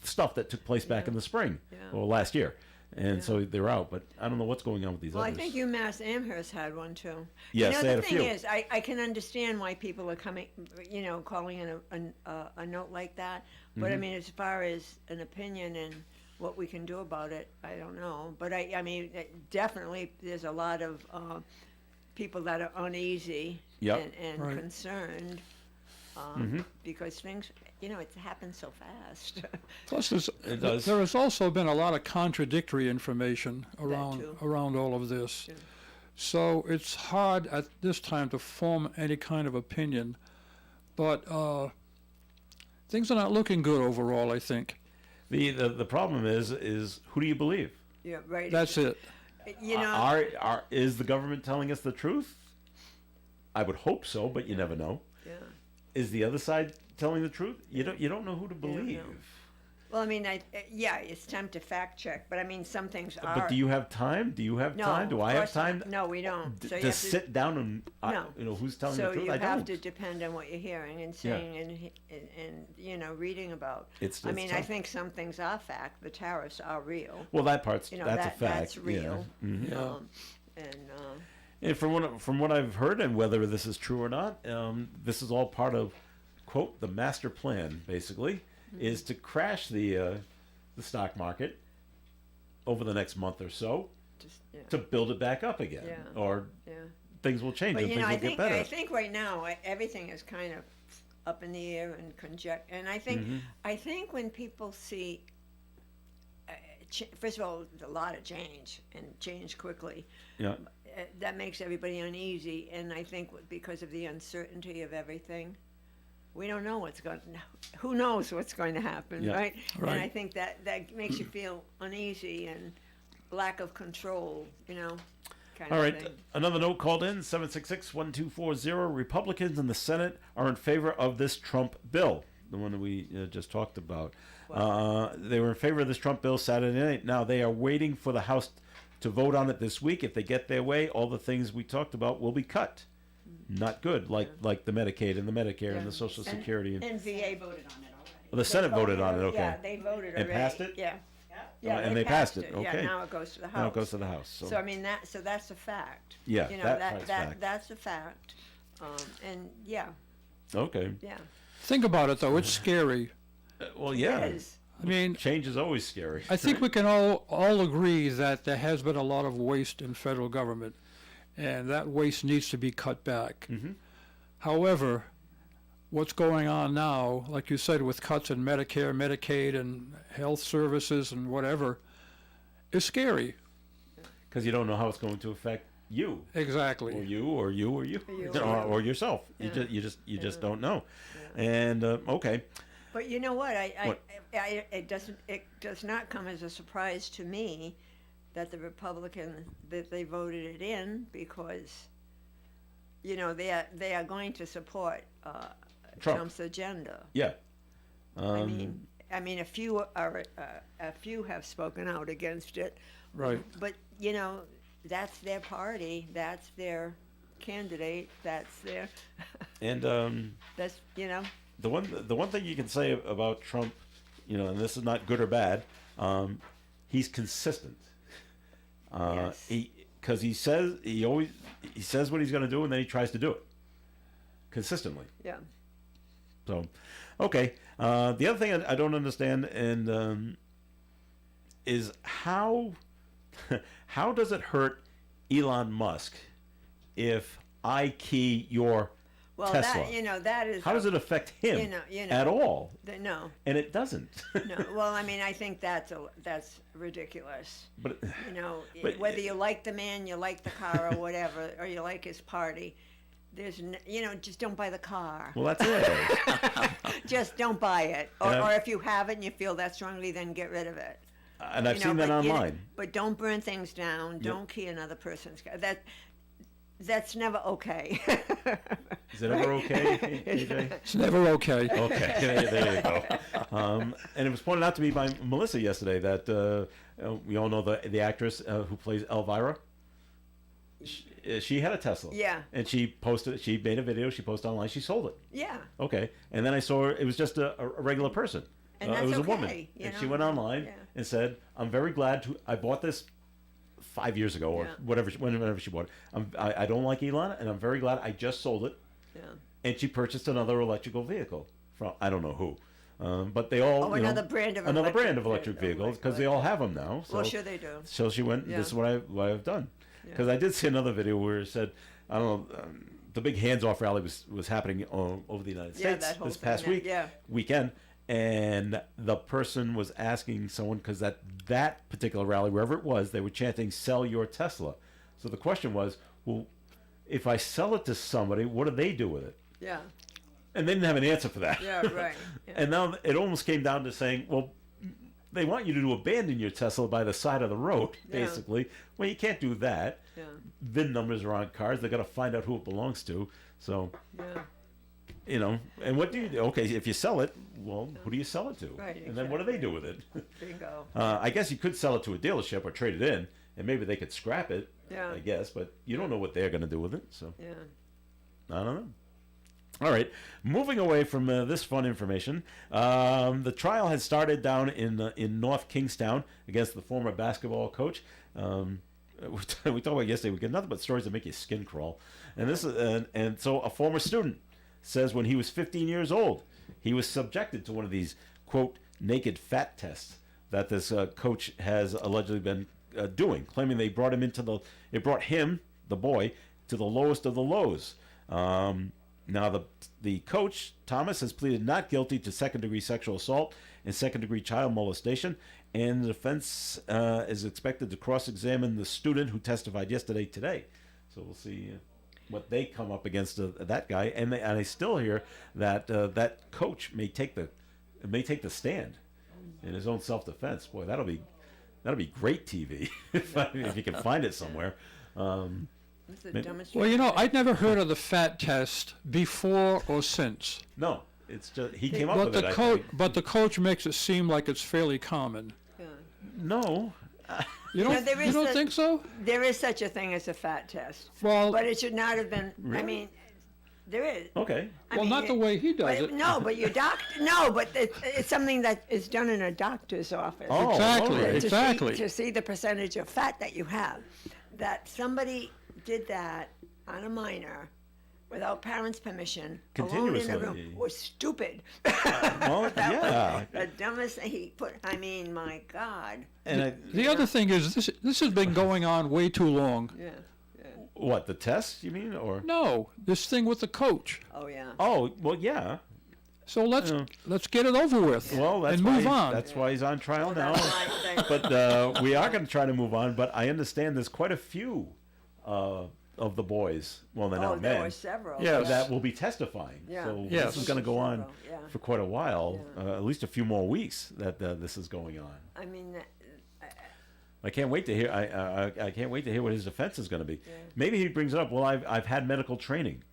stuff that took place back in the spring or last year. And so they're out, but I don't know what's going on with these others. Well, I think UMass Amherst had one too. Yes, they had a few. The thing is, I can understand why people are coming, calling in a note like that. But I mean, as far as an opinion and what we can do about it, I don't know. But I mean, definitely there's a lot of people that are uneasy and concerned because things, it happens so fast. Plus, there has also been a lot of contradictory information around all of this. Yeah. So it's hard at this time to form any kind of opinion. But things are not looking good overall, I think. The problem is who do you believe? Yeah, right. That's it. Is the government telling us the truth? I would hope so, but you never know. Yeah. Is the other side telling the truth? You don't know who to believe. Well, I mean, it's time to fact check, but I mean, some things are. But do you have time? Do you have time? Do I have time? No, we don't. So to sit down and who's telling the truth? So you have to depend on what you're hearing and seeing and reading about. It's I mean, tough. I think some things are fact. The tariffs are real. Well, that part's that's a fact. That's real. Yeah. Mm-hmm. And from what I've heard, and whether this is true or not, this is all part of, quote, the master plan, basically, is to crash the stock market over the next month or so to build it back up again. Yeah. Or things will change and things will get better. I think right now everything is kind of up in the air and conjecture. And I think when people see, first of all, a lot of change and change quickly. Yeah. That makes everybody uneasy, and I think because of the uncertainty of everything, we don't know who knows what's going to happen, right? And I think that makes you feel uneasy and lack of control, kind All of right, thing. another note called in, 766-1240. Republicans in the Senate are in favor of this Trump bill, the one that we just talked about. They were in favor of this Trump bill Saturday night. Now they are waiting for the House to vote on it this week. If they get their way, all the things we talked about will be cut. Not good, like the Medicaid and the Medicare and the Social Security. And VA voted on it already. The Senate voted on it, okay. Yeah, they voted already. And passed it? Yeah. Yeah, And they passed it, Yeah, okay. now it goes to the House. Now it goes to the House. So I mean, that's a fact. Yeah, You know, that part's fact. that's a fact. And yeah, Okay. yeah. Think about it, though. It's scary. Well, yeah. It is. I mean, Change is always scary. I think we can all agree that there has been a lot of waste in federal government, and that waste needs to be cut back. Mm-hmm. However, what's going on now, like you said, with cuts in Medicare, Medicaid, and health services and whatever, is scary. Because you don't know how it's going to affect you. Exactly. Or you, or you, or you, You. or yourself. Yeah. You just don't know. And okay. But you know what? What? It does not come as a surprise to me that the Republicans that they voted it in, because you know they are going to support Trump's agenda. Yeah. I mean, a few have spoken out against it. Right. But you know, that's their party. That's their candidate. That's their. And that's the one thing you can say about Trump, and this is not good or bad, he's consistent. Yes. Because he says what he's going to do, and then he tries to do it consistently. Yeah. So, okay. The other thing I don't understand is how does it hurt Elon Musk if I key your Well, Tesla? that is. How does it affect him You know, at all? No. And it doesn't. No. Well, I mean, I think that's ridiculous. But but- whether you like the man, you like the car, or whatever, or you like his party, there's just don't buy the car. Well, that's it. Just don't buy it, And or if you have it and you feel that strongly, then get rid of it. And I've seen that online. But don't burn things down. Don't key another person's car. That's never okay. Is it ever okay, AJ? It's never okay. Okay, there you go. And it was pointed out to me by Melissa yesterday that we all know the actress who plays Elvira. She had a Tesla. Yeah. And she made a video, she posted online, she sold it. Yeah. Okay. And then I saw her, it was just a regular person. And it was that's a woman. okay, And she went online and said, I'm very glad I bought this 5 years ago or whenever she bought it. I don't like Elon, and I'm very glad I just sold it. Yeah. And she purchased another electrical vehicle from I don't know who, but they all another brand of electric vehicles because they all have them now. So, well, sure they do. So she went. This is what I've done. Because I did see another video where it said, I don't know, the big hands-off rally was happening over the United States that whole this past weekend. And the person was asking someone, because that particular rally, wherever it was, they were chanting, "Sell your Tesla." So the question was, well, if I sell it to somebody, what do they do with it? Yeah. And they didn't have an answer for that. Yeah, right. Yeah. And now it almost came down to saying, well, they want you to abandon your Tesla by the side of the road, basically. Well, you can't do that. Yeah. VIN numbers are on cars. They got to find out who it belongs to. So, and what do you do? Okay, if you sell it, well, who do you sell it to? Right, and then what do they do with it? Bingo. I guess you could sell it to a dealership or trade it in, and maybe they could scrap it, I guess, but you don't know what they're going to do with it. So, I don't know. All right, moving away from this fun information, the trial has started down in North Kingstown against the former basketball coach. We talked about yesterday. We get nothing but stories that make your skin crawl. And this is and so a former student says when he was 15 years old, he was subjected to one of these quote naked fat tests that this coach has allegedly been doing, claiming they brought him the boy to the lowest of the lows. Now, the coach, Thomas, has pleaded not guilty to second-degree sexual assault and second-degree child molestation, and the defense is expected to cross-examine the student who testified today. So we'll see what they come up against that guy. And I still hear that that coach may take the stand in his own self-defense. Boy, that'll be great TV if you can find it somewhere. Well, I'd never heard of the fat test before or since. No, it's just he came up with it. But the coach makes it seem like it's fairly common. No, You don't, there you is don't think so? There is such a thing as a fat test. Well, but it should not have been. I Really? mean, there is. Okay. I well, mean, not the way he does it. No, but your doctor. No, but it's something that is done in a doctor's office. Oh, Exactly, all right. exactly. To see the percentage of fat that you have. That somebody did that on a minor without parents' permission, alone in a room, Continuously. was stupid. Well, yeah. The dumbest thing he put. I mean, my God. And The other thing is, this has been going on way too long. Yeah. what, the test, you mean? Or No, this thing with the coach. Oh yeah. Oh, well, yeah. So let's get it over with Well, that's and why move he's- on. That's why he's on trial now. That's why they- But we are going to try to move on. But I understand there's quite a few of the boys. Well, they're Oh, not there men. were several. Yes. That will be testifying. Yeah. So Yes. this is going to go on Yeah. for quite a while, at least a few more weeks that this is going on. I mean, I can't wait to hear. I can't wait to hear what his defense is going to be. Maybe he brings it up. Well, I've had medical training.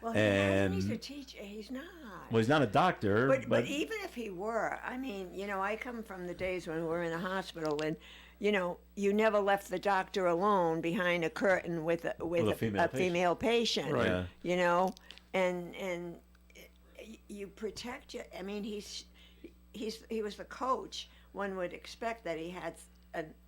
well, And- he's a teacher. He's not. Well, he's not a doctor, But even if he were, I mean, I come from the days when we were in a hospital, and you never left the doctor alone behind a curtain with a female patient. Right. Yeah. And you protect your. I mean, he was the coach. One would expect that he had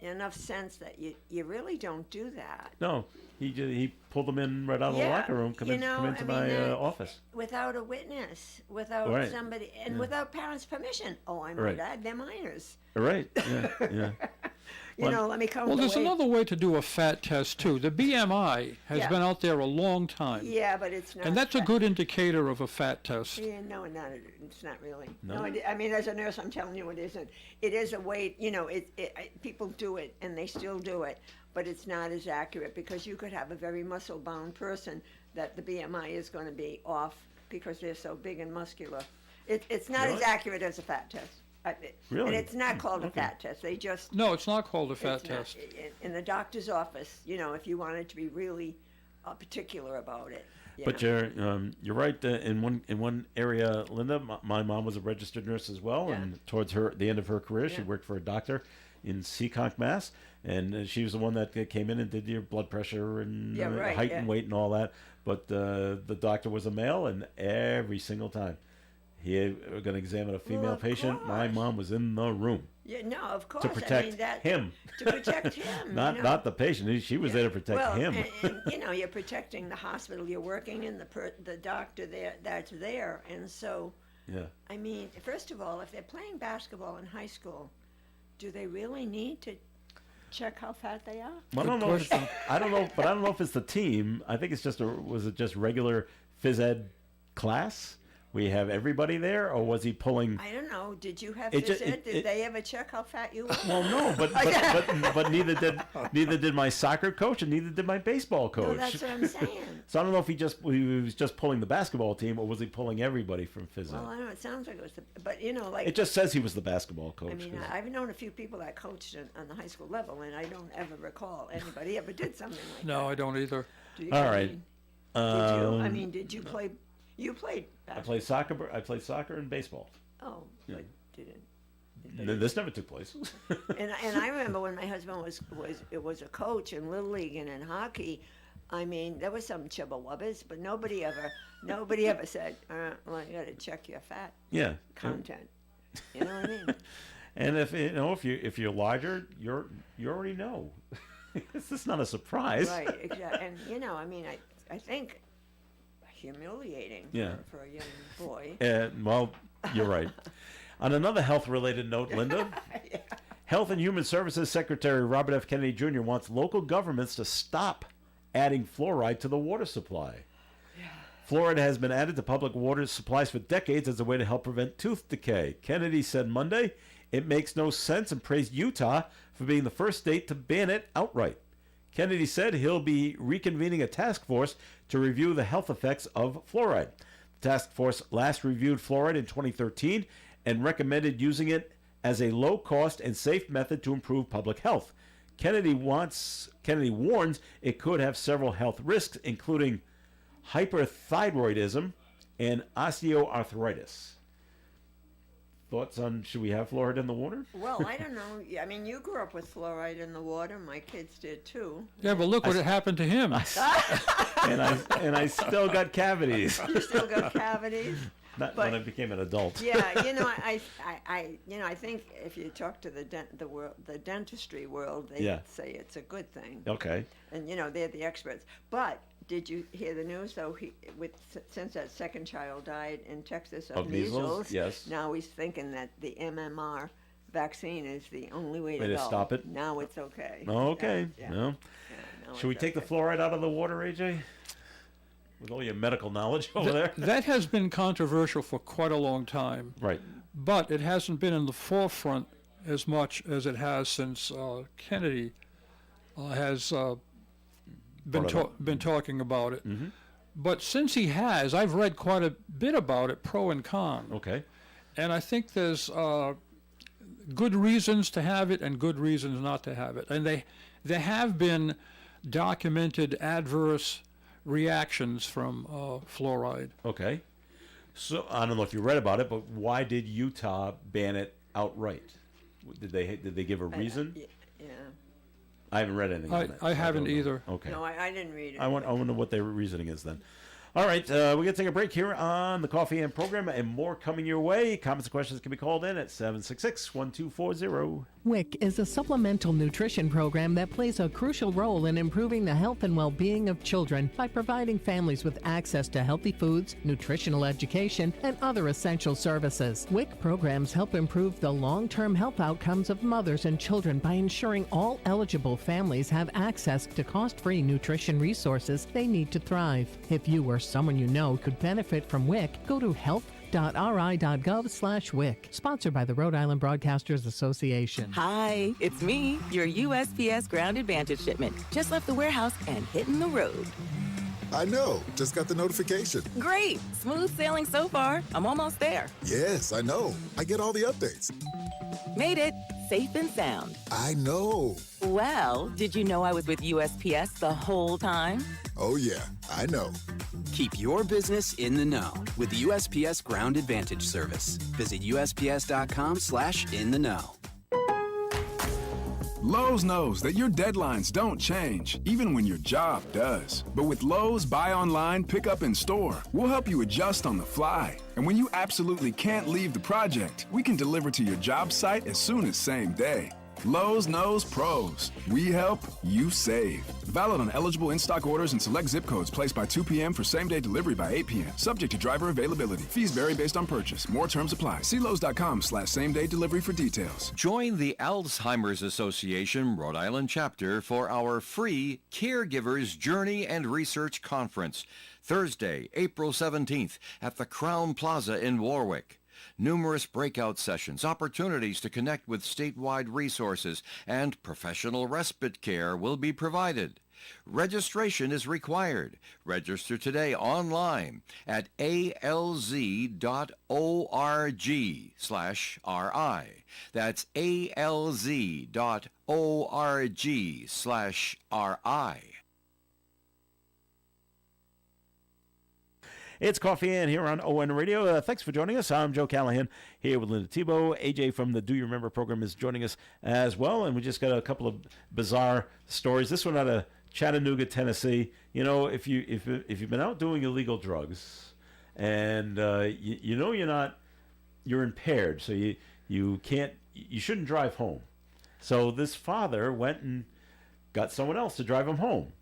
enough sense that you really don't do that No, he pulled them in right out of the locker room. Come into I my mean, office. without a witness, without Right. somebody, and without parents' permission. Oh, I might Right. add, they're minors. Right. Yeah. Yeah. Let me come. Well, the there's way- another way to do a fat test too. The BMI has Yeah. been out there a long time, Yeah, but it's not. and that's a fat. good indicator of a fat test. Yeah, no, it's not really. No? I mean, as a nurse, I'm telling you, it isn't. It is a way. People do it, and they still do it, but it's not as accurate because you could have a very muscle-bound person that the BMI is going to be off because they're so big and muscular. It's not as Really? accurate as a fat test. Really? And it's not called a fat test. They just. No, it's not called a fat it's not. test. In the doctor's office, if you wanted to be really particular about it. But you're right in one area, Linda. My mom was a registered nurse as well, Yeah. and towards the end of her career, she Yeah. worked for a doctor in Seekonk, Mass, and she was the one that came in and did your blood pressure and Yeah, right, height yeah. and weight and all that. But the doctor was a male, and every single time he was going to examine a female of patient, my course. mom was in the room Yeah, no, of course. to protect I mean, that, him. To protect him. Not the patient. She was there to protect well, him. and you're protecting the hospital you're working in, the doctor that's there, and so. Yeah. I mean, first of all, if they're playing basketball in high school, do they really need to check how fat they are? Well, I don't know, but I don't know if it's the team. I think it's was it just regular phys ed class? We have everybody there, or was he pulling? I don't know. Did you have It phys ju- ed? it- Did it- they ever check how fat you were? Well, no, but neither did my soccer coach, and neither did my baseball coach. No, that's what I'm saying. So I don't know if he was just pulling the basketball team, or was he pulling everybody from phys ed? Well, I don't know. It sounds like it was, but like. It just says he was the basketball coach. I mean, 'cause- I've known a few people that coached on the high school level, and I don't ever recall anybody ever did something like that. No, I don't either. Do you? All I right. mean, did you? I Um, mean, did you play? You played I basketball. played soccer and baseball. Oh, Yeah. but didn't. This never took place. And I remember when my husband was a coach in Little League and in hockey. I mean, there was some chibba-wubbas, but nobody ever said, well, you got to check your fat Yeah. content. You know what I mean? And if you're larger, you already know. It's just not a surprise. Right, exactly. And I mean, I think humiliating Yeah. for a young boy. Well, you're right. On another health-related note, Linda, Health and Human Services Secretary Robert F. Kennedy Jr. wants local governments to stop adding fluoride to the water supply. Fluoride has been added to public water supplies for decades as a way to help prevent tooth decay. Kennedy said Monday it makes no sense and praised Utah for being the first state to ban it outright. Kennedy said he'll be reconvening a task force to review the health effects of fluoride. The task force last reviewed fluoride in 2013 and recommended using it as a low-cost and safe method to improve public health. Kennedy warns it could have several health risks, including hyperthyroidism and osteoarthritis. thoughts on should we have fluoride in the water? Well, I don't know. I mean, you grew up with fluoride in the water. My kids did too. Yeah, but look what happened to him. and I still got cavities. You still got cavities. Not when I became an adult. Yeah, you know, I think if you talk to the dentistry world, they say it's a good thing. Okay. And you know, they're the experts. But did you hear the news? So since that second child died in Texas of measles, yes. Now he's thinking that the MMR vaccine is the only way to to go. stop it. Now it's okay. Okay. Yeah. No. Should we take the fluoride out of the water, AJ? With all your medical knowledge over there. That has been controversial for quite a long time. Right. But it hasn't been in the forefront as much as it has since Kennedy has been talking about it. Mm-hmm. But since he has, I've read quite a bit about it, pro and con. Okay. And I think there's good reasons to have it and good reasons not to have it. And there have been documented adverse reactions from fluoride. Okay. So I don't know if you read about it, but why did Utah ban it outright? Did they give a reason? Yeah. I haven't read anything on it. I haven't either. Okay. No, I didn't read it. I want to know what their reasoning is then. All right, we're going to take a break here on the Coffee and program, and more coming your way. Comments and questions can be called in at 766-1240. WIC is a supplemental nutrition program that plays a crucial role in improving the health and well-being of children by providing families with access to healthy foods, nutritional education, and other essential services. WIC programs help improve the long-term health outcomes of mothers and children by ensuring all eligible families have access to cost-free nutrition resources they need to thrive. If you or someone you know could benefit from WIC, go to health.ri.gov/WIC. Sponsored by the Rhode Island Broadcasters Association. Hi, it's me, your USPS Ground Advantage shipment. Just left the warehouse and hitting the road. I know. Just got the notification. Great. Smooth sailing so far. I'm almost there. Yes, I know. I get all the updates. Made it. Safe and sound. I know. Well, did you know I was with USPS the whole time? Oh, yeah. I know. Keep your business in the know with the USPS Ground Advantage service. Visit USPS.com/in-the-know. Lowe's knows that your deadlines don't change, even when your job does. But with Lowe's Buy Online, Pick Up in Store, we'll help you adjust on the fly. And when you absolutely can't leave the project, we can deliver to your job site as soon as same day. Lowe's knows pros. We help, you save. Valid on eligible in-stock orders and select zip codes placed by 2 p.m. for same-day delivery by 8 p.m. Subject to driver availability. Fees vary based on purchase. More terms apply. See Lowe's.com/same-day delivery for details. Join the Alzheimer's Association Rhode Island chapter for our free Caregivers Journey and Research Conference, Thursday, April 17th at the Crown Plaza in Warwick. Numerous breakout sessions, opportunities to connect with statewide resources, and professional respite care will be provided. Registration is required. Register today online at alz.org/RI. That's alz.org/RI. It's Coffee In here on ON Radio. Thanks for joining us. I'm Joe Callahan here with Linda Tebow. AJ from the Do You Remember program is joining us as well. And we just got a couple of bizarre stories. This one out of Chattanooga, Tennessee. You know, if you've been out doing illegal drugs and you know you're impaired, so you shouldn't drive home. So this father went and got someone else to drive him home.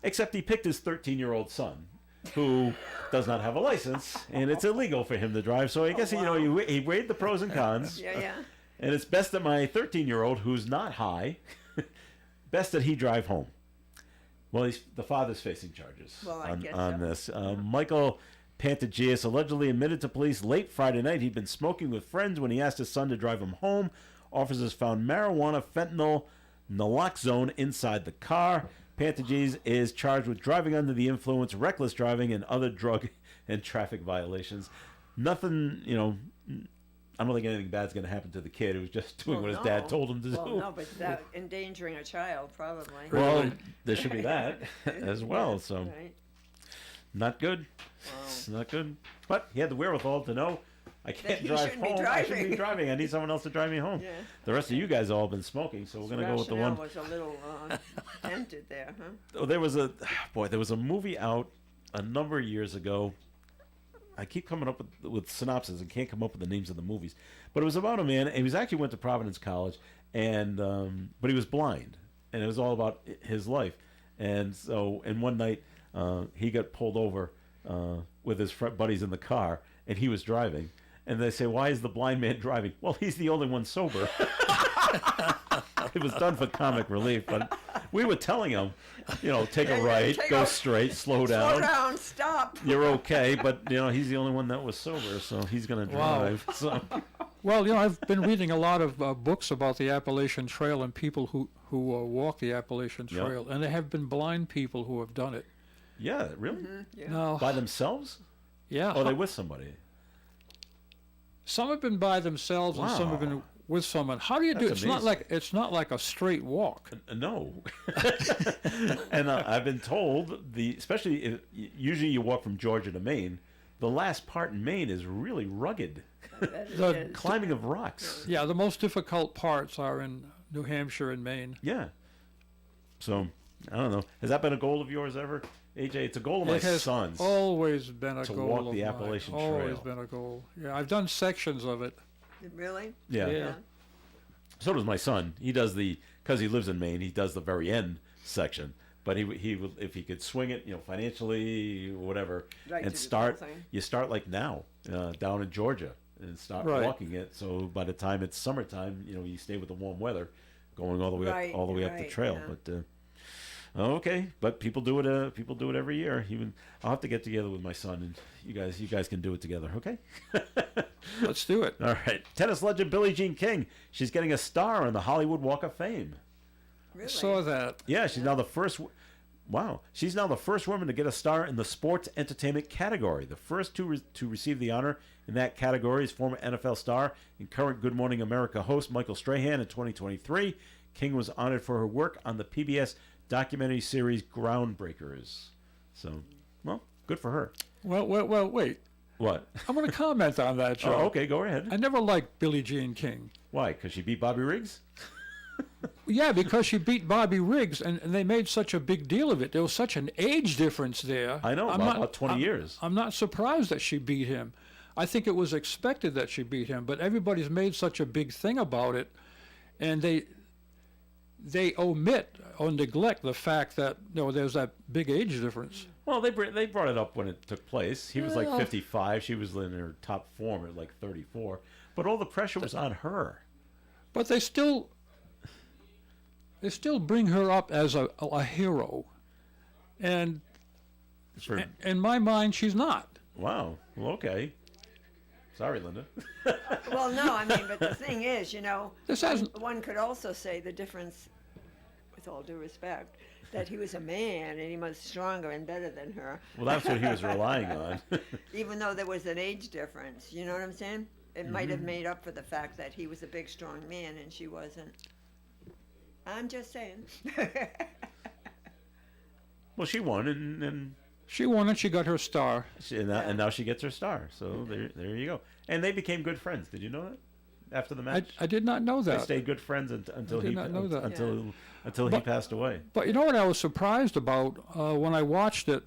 Except he picked his 13-year-old son, who does not have a license, and it's illegal for him to drive. So I guess, he weighed the pros and cons. Yeah. And it's best that my 13-year-old, who's not high, best that he drive home. Well, the father's facing charges on this. Michael Pantagias allegedly admitted to police late Friday night he'd been smoking with friends when he asked his son to drive him home. Officers found marijuana, fentanyl, naloxone inside the car. Pantagies is charged with driving under the influence, reckless driving, and other drug and traffic violations. Nothing, I don't think anything bad's going to happen to the kid who was just doing what his dad told him to do. No, but that endangering a child, probably. Well, there should be that as well. So, right. Not good. Wow. It's not good. But he had the wherewithal to know I can't he drive shouldn't be home. I shouldn't be driving. driving. I need someone else to drive me home. Yeah. The rest of you guys all have been smoking, so we're going to go with the one. was a little dented there, huh? Oh, there was a movie out a number of years ago. I keep coming up with synopses and can't come up with the names of the movies, but it was about a man. And he actually went to Providence College, and but he was blind, and it was all about his life. And so, and one night he got pulled over with his buddies in the car, and he was driving. And they say, "Why is the blind man driving?" Well, he's the only one sober. It was done for comic relief, but we were telling him, take a right, go straight, slow down. Slow down, stop. You're okay, but he's the only one that was sober, so he's going to drive. Wow. So. Well, I've been reading a lot of books about the Appalachian Trail and people who walk the Appalachian Trail, and there have been blind people who have done it. Yeah, really? Mm-hmm. Yeah. No. By themselves? Yeah. Or are they with somebody? Some have been by themselves, and some have been with someone. How do you do it? It's not like a straight walk. No. And I've been told especially usually you walk from Georgia to Maine. The last part in Maine is really rugged. The climbing of rocks. Yeah, the most difficult parts are in New Hampshire and Maine. Yeah. So I don't know. Has that been a goal of yours ever, AJ? It's a goal of my son's. Always been a to goal walk of the mine. Appalachian Always Trail. been a goal. Yeah, I've done sections of it. Really? Yeah. So does my son. He does because he lives in Maine. He does the very end section. But he would, if he could swing it, financially, whatever, and you start like now down in Georgia and start walking it. So by the time it's summertime, you stay with the warm weather, going all the way up the trail. Yeah. But okay, but people do it. People do it every year. I'll have to get together with my son, and you guys can do it together. Okay. Let's do it. All right. Tennis legend Billie Jean King. She's getting a star on the Hollywood Walk of Fame. Really? Saw that. Yeah, she's now the first. Wow, she's now the first woman to get a star in the sports entertainment category. The first to receive the honor in that category is former NFL star and current Good Morning America host Michael Strahan in 2023. King was honored for her work on the PBS documentary series Groundbreakers. So, well, good for her. Well, wait. What? I'm going to comment on that, Joe. Oh, okay, go ahead. I never liked Billie Jean King. Why? Because she beat Bobby Riggs? Yeah, because she beat Bobby Riggs, and they made such a big deal of it. There was such an age difference there. I know, about 20 years. I'm not surprised that she beat him. I think it was expected that she beat him, but everybody's made such a big thing about it, and they omit or neglect the fact that there's that big age difference. Well, they brought it up when it took place. He was like 55. She was in her top form at like 34. But all the pressure was on her. But they still bring her up as a hero. And in my mind, she's not. Wow. Well, okay. Sorry, Linda. Well, no, but the thing is, one could also say the difference, with all due respect, that he was a man and he was stronger and better than her. Well, that's what he was relying on. Even though there was an age difference, you know what I'm saying? It might have made up for the fact that he was a big, strong man and she wasn't. I'm just saying. Well, she won, and she won, and she got her star. And now she gets her star. So there you go. And they became good friends. Did you know that? After the match, I did not know that. They stayed good friends until he But, he passed away. But you know what I was surprised about when I watched it?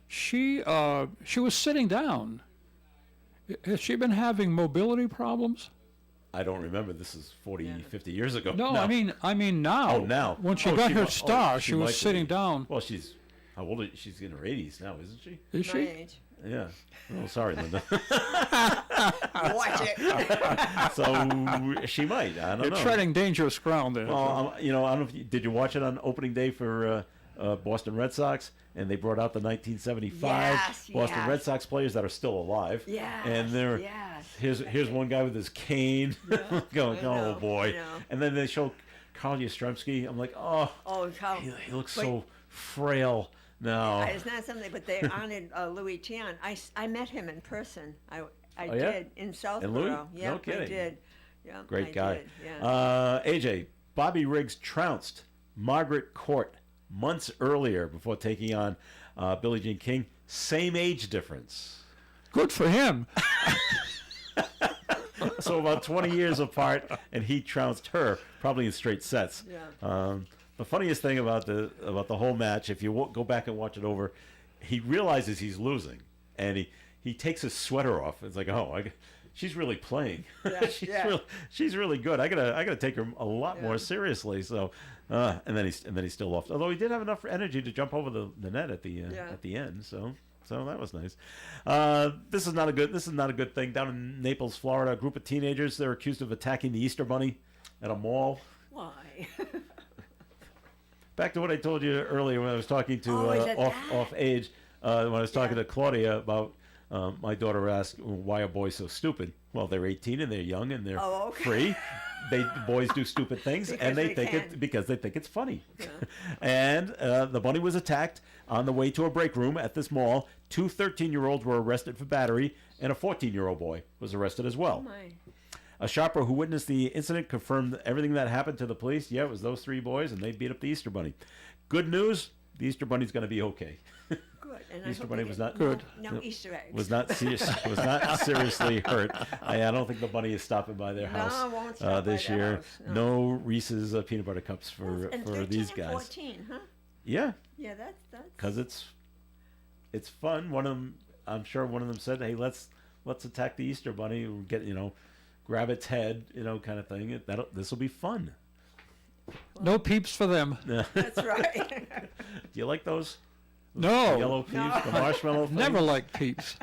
She was sitting down. Has she been having mobility problems? I don't remember. This is 40, 50 years ago. No, I mean now. Oh, now. When she got her star, she was sitting down. Well, how old is she? She's in her 80s now, isn't she? Is she? My age. Yeah. Oh, sorry, Linda. Watch it. So she might. I don't know. You're treading dangerous ground there. Well, I don't know if did you watch it on opening day for Boston Red Sox? And they brought out the 1975 Boston Red Sox players that are still alive. Yes, and here's one guy with his cane going, oh boy. And then they show Carl Yastrzemski. I'm like, Carl. He looks so frail now. It's not something, but they honored Louis Tiant. I met him in person. I yeah? did in Southborough. And Louis? Yeah, No kidding. I did. Yeah, Great guy. Did. Yeah. AJ, Bobby Riggs trounced Margaret Court months earlier before taking on Billie Jean King. Same age difference. Good for him. So about 20 years apart, and he trounced her, probably in straight sets. Yeah. The funniest thing about the whole match, if you go back and watch it over, he realizes he's losing, and he takes his sweater off. It's like, she's really playing. Yeah, she's really good. I gotta take her a lot more seriously. So, and then he still lost. Although he did have enough energy to jump over the net at the end. So that was nice. This is not a good thing. Down in Naples, Florida, a group of teenagers, they're accused of attacking the Easter Bunny at a mall. Why? Back to what I told you earlier when I was talking to off age. When I was talking to Claudia about my daughter asked, why are boys so stupid? Well, they're 18 and they're young and they're free. Boys do stupid things and they think it's funny. Yeah. And the bunny was attacked on the way to a break room at this mall. 2 13-year-olds were arrested for battery, and a 14-year-old boy was arrested as well. Oh my. A shopper who witnessed the incident confirmed everything that happened to the police. Yeah, it was those 3 boys, and they beat up the Easter Bunny. Good news, the Easter Bunny's going to be okay. Good. And Easter Bunny was not good. No Easter eggs. Was not seriously hurt. I don't think the bunny is stopping by their house won't stop this by year. their house. No Reese's peanut butter cups for these guys. 14, huh? Yeah. Yeah, that's. Because it's fun. I'm sure one of them said, "Hey, let's attack the Easter Bunny. Get grab its head, kind of thing. This will be fun." No peeps for them. That's right. Do you like those? No. The yellow peeps, the marshmallow things? Never liked peeps.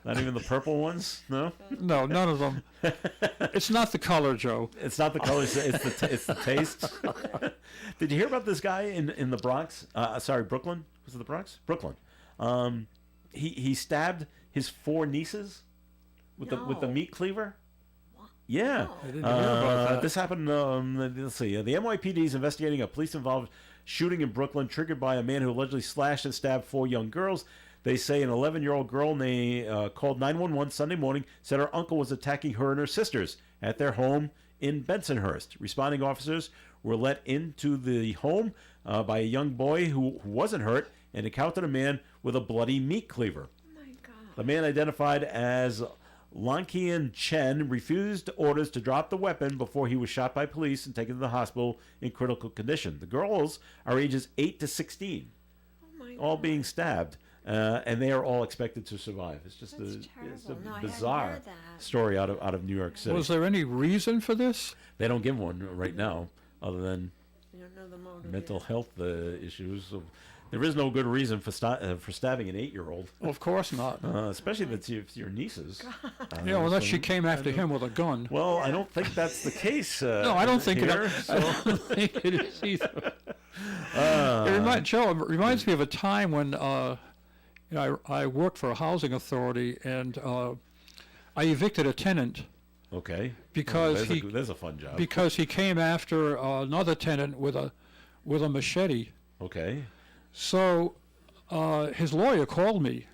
Not even the purple ones? No? No, none of them. It's not the color, Joe. It's not the color. It's the taste. Did you hear about this guy in the Bronx? Brooklyn. Was it the Bronx? Brooklyn. He stabbed his 4 nieces with the meat cleaver. Yeah. I didn't hear about that. This happened, let's see. The NYPD is investigating a police-involved shooting in Brooklyn triggered by a man who allegedly slashed and stabbed 4 young girls. They say an 11-year-old girl called 911 Sunday morning, said her uncle was attacking her and her sisters at their home in Bensonhurst. Responding officers were let into the home by a young boy who wasn't hurt and encountered a man with a bloody meat cleaver. Oh my God. The man identified as Lankian Chen refused orders to drop the weapon before he was shot by police and taken to the hospital in critical condition. The girls are ages 8 to 16, all being stabbed, and they are all expected to survive. It's just a bizarre story out of New York City. Was there any reason for this? They don't give one right now, other than You don't know the motive mental yet. health issues. So there is no good reason for stabbing an 8-year-old. Well, of course not. Especially if it's your nieces. Unless she came after him with a gun. Well, I don't think that's the case. No, I don't think here, I don't think it is either. It reminds me of a time when I worked for a housing authority and I evicted a tenant. Okay. Because there's a fun job. Because he came after another tenant with a machete. Okay. So his lawyer called me,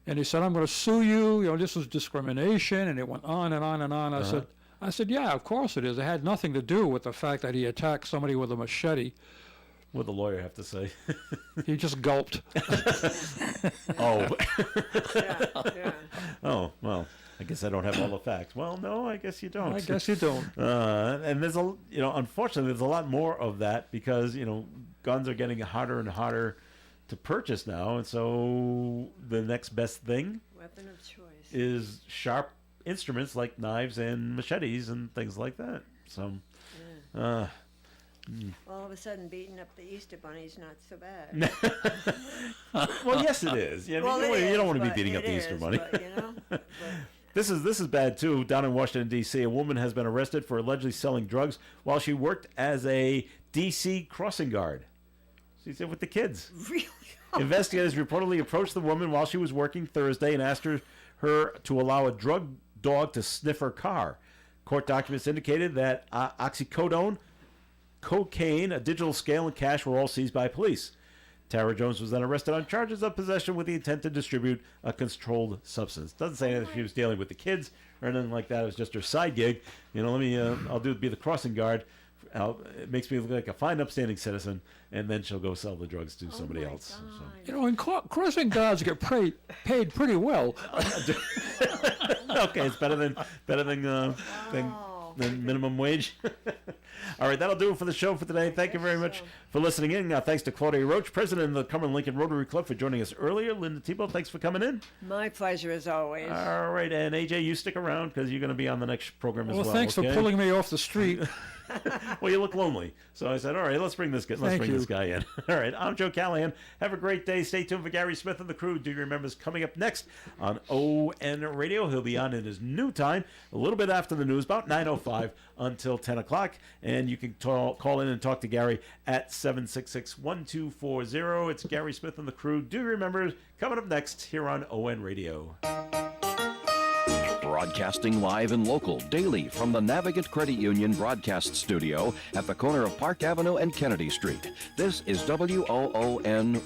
and he said, "I'm going to sue you. This is discrimination," and it went on and on and on. I said, "Yeah, of course it is. It had nothing to do with the fact that he attacked somebody with a machete." What did the lawyer have to say? He just gulped. Oh. Yeah. Oh, well, I guess I don't have all the facts. Well, no, I guess you don't. I guess you don't. And there's unfortunately, there's a lot more of that because, guns are getting harder and harder to purchase now. And so the next best thing Weapon of choice is sharp instruments like knives and machetes and things like that. So, all of a sudden, beating up the Easter Bunny's not so bad. Well, yes, it is. You don't want to be beating up the Easter Bunny. But, This is bad too. Down in Washington D.C., a woman has been arrested for allegedly selling drugs while she worked as a D.C. crossing guard. She's in with the kids. Really? Investigators reportedly approached the woman while she was working Thursday and asked her to allow a drug dog to sniff her car. Court documents indicated that oxycodone, cocaine, a digital scale, and cash were all seized by police. Tara Jones was then arrested on charges of possession with the intent to distribute a controlled substance. Doesn't say if she was dealing with the kids or anything like that. It was just her side gig. I'll be the crossing guard. It makes me look like a fine, upstanding citizen, and then she'll go sell the drugs to somebody else. So. And crossing guards get paid pretty well. Okay, it's better than minimum wage. All right, that'll do it for the show for today. Thank you very much for listening in. Thanks to Claudia Roach, president of the Cumberland Lincoln Rotary Club, for joining us earlier. Linda Tebow, thanks for coming in. My pleasure as always. All right, and AJ, you stick around because you're going to be on the next program as well. Well, thanks for pulling me off the street. Well, you look lonely, so I said, all right, let's bring this guy in. All right, I'm Joe Callahan. Have a great day. Stay tuned for Gary Smith and the crew. Do you remember is coming up next on ON Radio? He'll be on in his new time, a little bit after the news, about 9:05 until 10 o'clock. And you can call in and talk to Gary at 766-1240. It's Gary Smith and the crew. Do you remember coming up next here on ON Radio? Broadcasting live and local daily from the Navigant Credit Union broadcast studio at the corner of Park Avenue and Kennedy Street. This is WOON